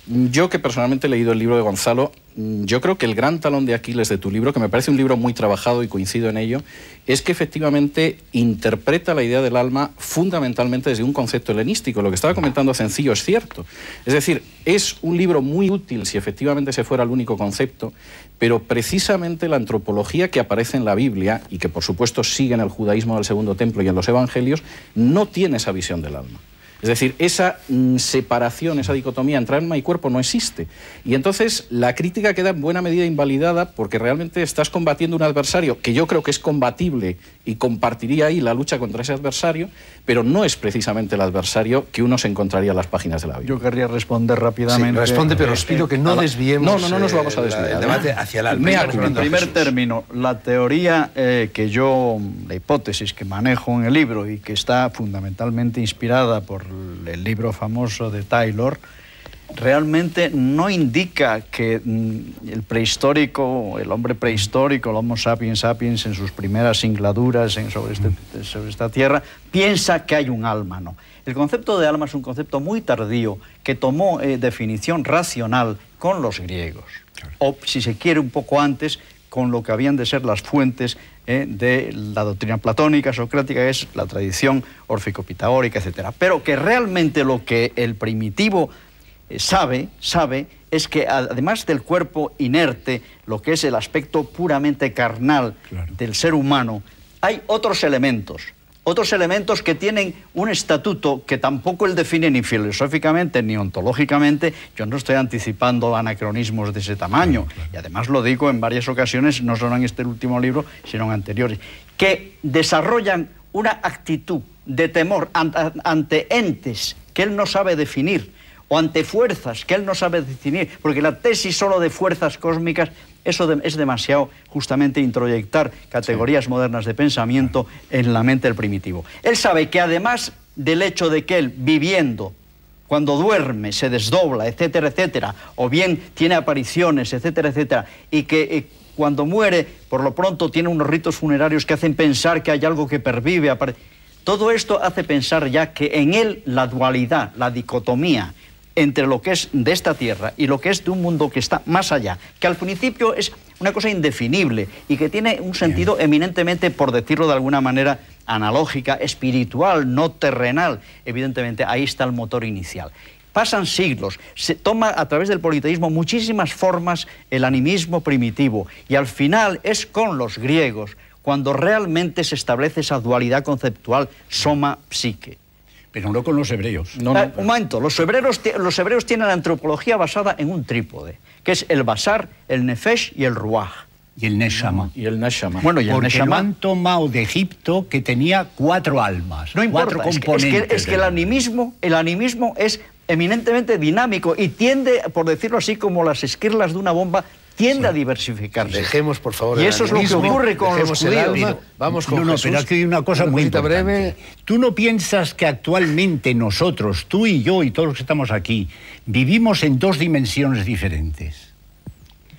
Yo, que personalmente he leído el libro de Gonzalo, yo creo que el gran talón de Aquiles de tu libro, que me parece un libro muy trabajado y coincido en ello, es que efectivamente interpreta la idea del alma fundamentalmente desde un concepto helenístico. Lo que estaba comentando Cencillo es cierto. Es decir, es un libro muy útil si efectivamente ese fuera el único concepto, pero precisamente la antropología que aparece en la Biblia, y que por supuesto sigue en el judaísmo del Segundo Templo y en los evangelios, no tiene esa visión del alma. Es decir, esa separación, esa dicotomía entre alma y cuerpo no existe. Y entonces la crítica queda en buena medida invalidada porque realmente estás combatiendo un adversario que yo creo que es combatible y compartiría ahí la lucha contra ese adversario, pero no es precisamente el adversario que uno se encontraría en las páginas de la Biblia. Yo querría responder rápidamente. Sí, responde, pero os pido que no desviemos no nos vamos a desviar. El debate hacia el alma. En primer término, la teoría la hipótesis que manejo en el libro y que está fundamentalmente inspirada por el libro famoso de Taylor, realmente no indica que el prehistórico, el hombre prehistórico, el Homo sapiens sapiens, en sus primeras singladuras sobre esta tierra, piensa que hay un alma, no. El concepto de alma es un concepto muy tardío que tomó definición racional con los griegos, o si se quiere un poco antes, con lo que habían de ser las fuentes de la doctrina platónica, socrática, que es la tradición órfico-pitagórica, etc. Pero que realmente lo que el primitivo sabe es que además del cuerpo inerte, lo que es el aspecto puramente carnal del ser humano, hay otros elementos que tienen un estatuto que tampoco él define ni filosóficamente ni ontológicamente. Yo no estoy anticipando anacronismos de ese tamaño, y además lo digo en varias ocasiones, no solo en este último libro, sino en anteriores, que desarrollan una actitud de temor ante entes que él no sabe definir, o ante fuerzas que él no sabe definir, porque la tesis solo de fuerzas cósmicas, eso es demasiado justamente introyectar categorías modernas de pensamiento en la mente del primitivo. Él sabe que además del hecho de que él, viviendo, cuando duerme, se desdobla, etcétera, etcétera, o bien tiene apariciones, etcétera, etcétera, y que cuando muere, por lo pronto tiene unos ritos funerarios que hacen pensar que hay algo que pervive. Todo esto hace pensar ya que en él la dualidad, la dicotomía entre lo que es de esta tierra y lo que es de un mundo que está más allá, que al principio es una cosa indefinible y que tiene un sentido eminentemente, por decirlo de alguna manera, analógica, espiritual, no terrenal. Evidentemente, ahí está el motor inicial. Pasan siglos, se toma a través del politeísmo muchísimas formas el animismo primitivo, y al final es con los griegos cuando realmente se establece esa dualidad conceptual soma-psique. Pero no con los hebreos. Un momento, los hebreos tienen la antropología basada en un trípode, que es el basar, el nefesh y el ruaj. y el Neshama. Y el Neshama. Bueno, y el Porque lo Neshama han tomado de Egipto, que tenía 4 almas, No importa, 4 es que componentes. el animismo es eminentemente dinámico y tiende, por decirlo así, como las esquirlas de una bomba, tiende a diversificarse. Dejemos, por favor, Y el eso es lo que animismo, ocurre con los dejemos el judíos. alma, vamos con No, Jesús. pero aquí hay una cosa muy cosita importante. breve. ¿Tú no piensas que actualmente nosotros, tú y yo y todos los que estamos aquí, vivimos en 2 dimensiones diferentes?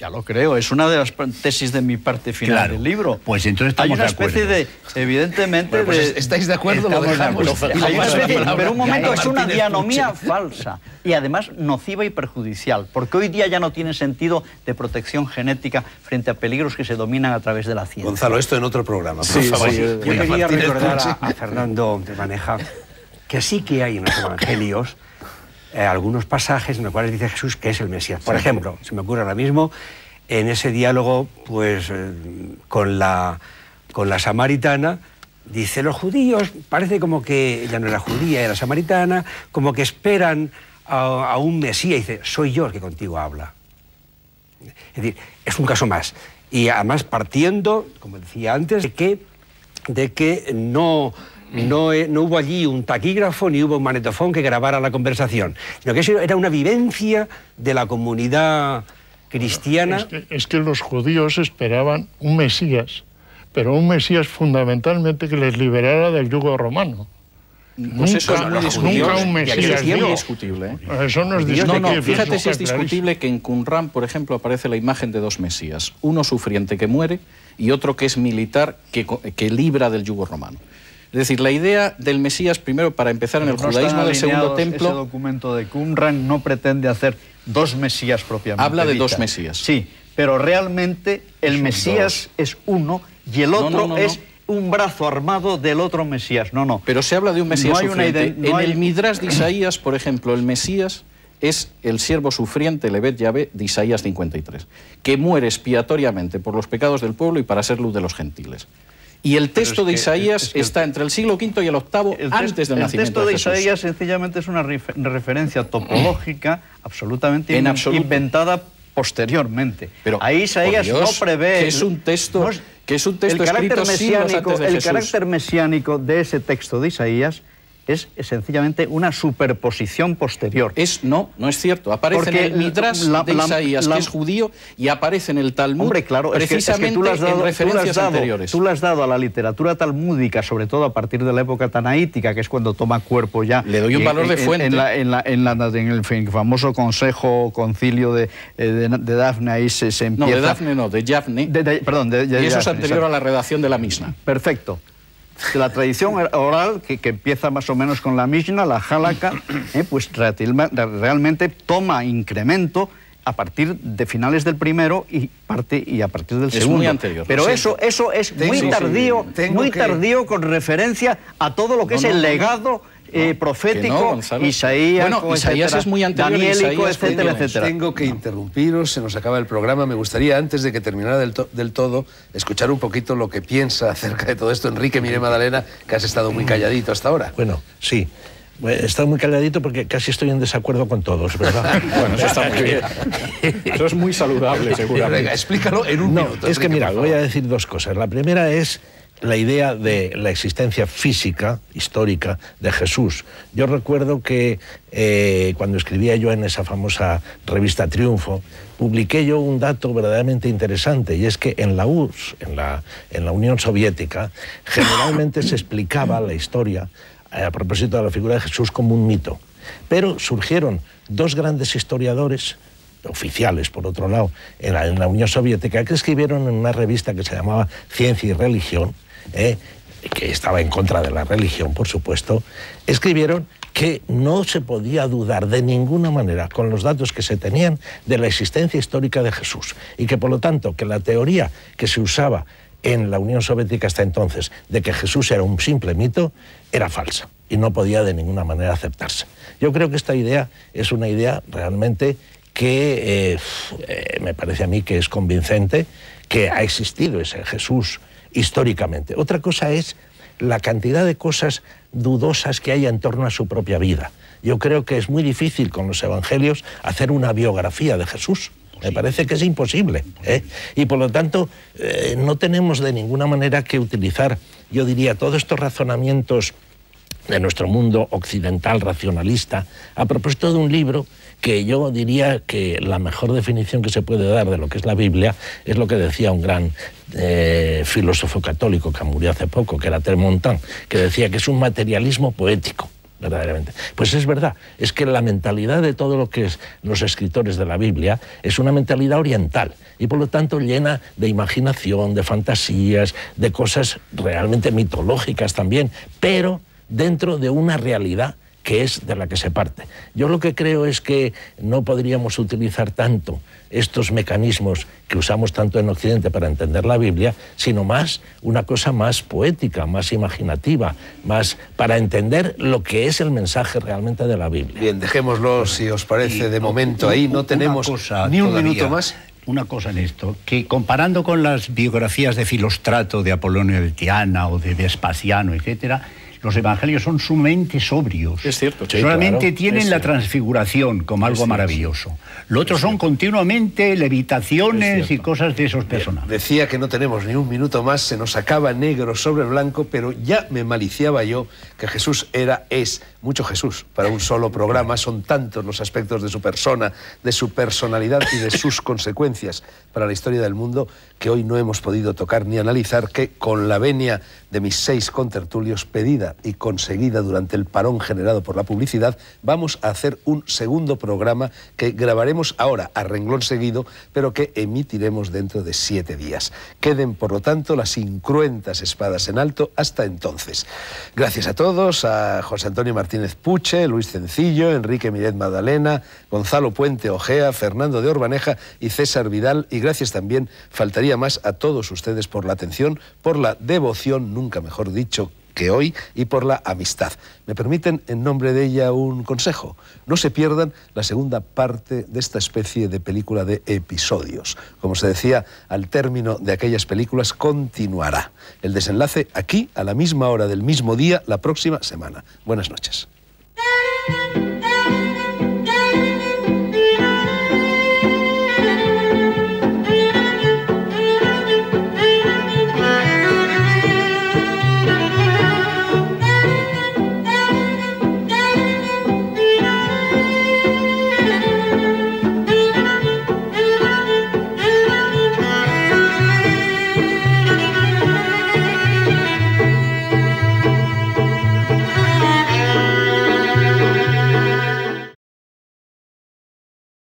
Ya lo creo, es una de las tesis de mi parte final Claro, del libro. pues entonces hay estamos una de acuerdo. especie de, evidentemente, Bueno, pues de... ¿estáis de acuerdo? Lo Estamos de dejamos. acuerdo. Y Hay una vamos a la especie- palabra pero un de momento, Ana es una Martínez dianomía Puche. falsa y además nociva y perjudicial, porque hoy día ya no tiene sentido de protección genética frente a peligros que se dominan a través de la ciencia. Gonzalo, esto en otro programa, por Sí, favor. sí, Yo Ana quería Martínez recordar Puche. a Fernando de Maneja que sí que hay en los evangelios algunos pasajes en los cuales dice Jesús que es el Mesías. Por ejemplo, se me ocurre ahora mismo en ese diálogo pues, con la samaritana, dice, los judíos, parece como que ella no era judía, era samaritana, como que esperan a un Mesías, y dice, soy yo el que contigo habla. Es decir, es un caso más. Y además partiendo, como decía antes, de que no hubo allí un taquígrafo ni hubo un magnetofón que grabara la conversación, sino que eso era una vivencia de la comunidad cristiana. Es que los judíos esperaban un Mesías, pero un Mesías fundamentalmente que les liberara del yugo romano. Pues eso es muy discutible. Nunca un Y aquí Mesías es muy dio. discutible, ¿eh? Eso no es No, discutible. no, fíjate eso si es está clarísimo. discutible que en Qumran, por ejemplo, aparece la imagen de 2 mesías. Uno sufriente que muere y otro que es militar que libra del yugo romano. Es decir, la idea del Mesías, primero, para empezar en el No judaísmo están del Segundo alineados. Ese Templo, documento de Qumran no pretende hacer 2 mesías propiamente. Habla de dichas. 2 mesías. Sí, pero realmente el mesías es uno y el otro no. es un brazo armado del otro mesías. No. pero se habla de un mesías No hay una sufriente. no En hay- el Midrash de Isaías, por ejemplo, el Mesías es el siervo sufriente, Levet Yahvé, de Isaías 53, que muere expiatoriamente por los pecados del pueblo y para ser luz de los gentiles. Y el texto de Isaías está entre el siglo V y el VIII, antes del nacimiento texto de Jesús. Isaías sencillamente es una referencia topológica absolutamente En absoluto. inventada posteriormente. Pero, ahí Isaías por Dios, no prevé... que es un texto, no es- que es un texto el carácter escrito siglos mesiánico, antes de el Jesús. carácter mesiánico de ese texto de Isaías es sencillamente una superposición posterior. No es cierto. Aparece Porque en el Midrash de Isaías, que es judío, y aparece en el Talmud, Hombre, claro, precisamente tú le has dado, en referencias anteriores. Tú le has dado a la literatura talmúdica, sobre todo a partir de la época tanaítica, que es cuando toma cuerpo ya. Le doy un valor de fuente. En el famoso concilio de Dafne, ahí se empieza... No, de Dafne no, de Yavne. Perdón, de Y eso es Yavne, anterior exacto. a la redacción de la Mishnah. Perfecto. De la tradición oral, que empieza más o menos con la Mishnah, la Halakha, pues realmente toma incremento a partir de finales del primero y a partir del Es segundo. muy anterior. Pero Lo eso es muy tardío con referencia a todo lo que es el legado profético, Gonzalo. Isaías, Bueno, Isaías es muy anterior, daniélico, Isaías, etcétera, cuando- etcétera. Tengo que interrumpiros, se nos acaba el programa. Me gustaría, antes de que terminara del todo, escuchar un poquito lo que piensa acerca de todo esto Enrique Mire Madalena, que has estado muy calladito hasta ahora. Bueno, sí. He estado muy calladito porque casi estoy en desacuerdo con todos, ¿verdad? Bueno, eso está muy bien. Eso es muy saludable, seguramente. Venga, explícalo en un No, minuto. es que Enrique, mira, por voy a favor. decir 2 cosas. La primera es la idea de la existencia física, histórica, de Jesús. Yo recuerdo que cuando escribía yo en esa famosa revista Triunfo, publiqué yo un dato verdaderamente interesante, y es que en la URSS, en la Unión Soviética, generalmente se explicaba la historia a propósito de la figura de Jesús como un mito. Pero surgieron 2 grandes historiadores oficiales, por otro lado, en la Unión Soviética, que escribieron en una revista que se llamaba Ciencia y Religión, que estaba en contra de la religión, por supuesto, escribieron que no se podía dudar de ninguna manera, con los datos que se tenían, de la existencia histórica de Jesús, y que, por lo tanto, que la teoría que se usaba en la Unión Soviética hasta entonces, de que Jesús era un simple mito, era falsa y no podía de ninguna manera aceptarse. Yo creo que esta idea es una idea realmente que me parece a mí que es convincente, que ha existido ese Jesús históricamente. Otra cosa es la cantidad de cosas dudosas que hay en torno a su propia vida. Yo creo que es muy difícil con los evangelios hacer una biografía de Jesús. Me parece que es imposible. Y por lo tanto, no tenemos de ninguna manera que utilizar, yo diría, todos estos razonamientos de nuestro mundo occidental racionalista a propósito de un libro que yo diría que la mejor definición que se puede dar de lo que es la Biblia es lo que decía un gran filósofo católico que murió hace poco, que era Termontan, que decía que es un materialismo poético. Verdaderamente. Pues es verdad, es que la mentalidad de todo lo que es los escritores de la Biblia es una mentalidad oriental y por lo tanto llena de imaginación, de fantasías, de cosas realmente mitológicas también, pero dentro de una realidad que es de la que se parte. Yo lo que creo es que no podríamos utilizar tanto estos mecanismos que usamos tanto en Occidente para entender la Biblia, sino más una cosa más poética, más imaginativa, más para entender lo que es el mensaje realmente de la Biblia. Bien, dejémoslo, si os parece, de momento ahí. No tenemos ni un minuto más. Una cosa en esto, que comparando con las biografías de Filóstrato, de Apolonio de Tiana o de Vespasiano, etcétera, los evangelios son sumamente sobrios. Es cierto. Sí, solamente tienen la transfiguración como algo maravilloso. Lo otro son continuamente levitaciones y cosas de esos personajes. Decía que no tenemos ni un minuto más, se nos acaba negro sobre blanco, pero ya me maliciaba yo que Jesús es mucho Jesús para un solo programa. Son tantos los aspectos de su persona, de su personalidad y de sus consecuencias para la historia del mundo que hoy no hemos podido tocar ni analizar, que con la venia de mis 6 contertulios pedida y conseguida durante el parón generado por la publicidad, vamos a hacer un segundo programa que grabaremos ahora a renglón seguido, pero que emitiremos dentro de 7 días. Queden, por lo tanto, las incruentas espadas en alto hasta entonces. Gracias a todos, a José Antonio Martínez Puche, Luis Cencillo, Enrique Miret Magdalena, Gonzalo Puente Ojea, Fernando de Orbaneja y César Vidal, y gracias también, faltaría más, a todos ustedes por la atención, por la devoción, nunca mejor dicho que hoy, y por la amistad. ¿Me permiten, en nombre de ella, un consejo? No se pierdan la segunda parte de esta especie de película de episodios. Como se decía, al término de aquellas películas continuará. El desenlace aquí, a la misma hora del mismo día, la próxima semana. Buenas noches.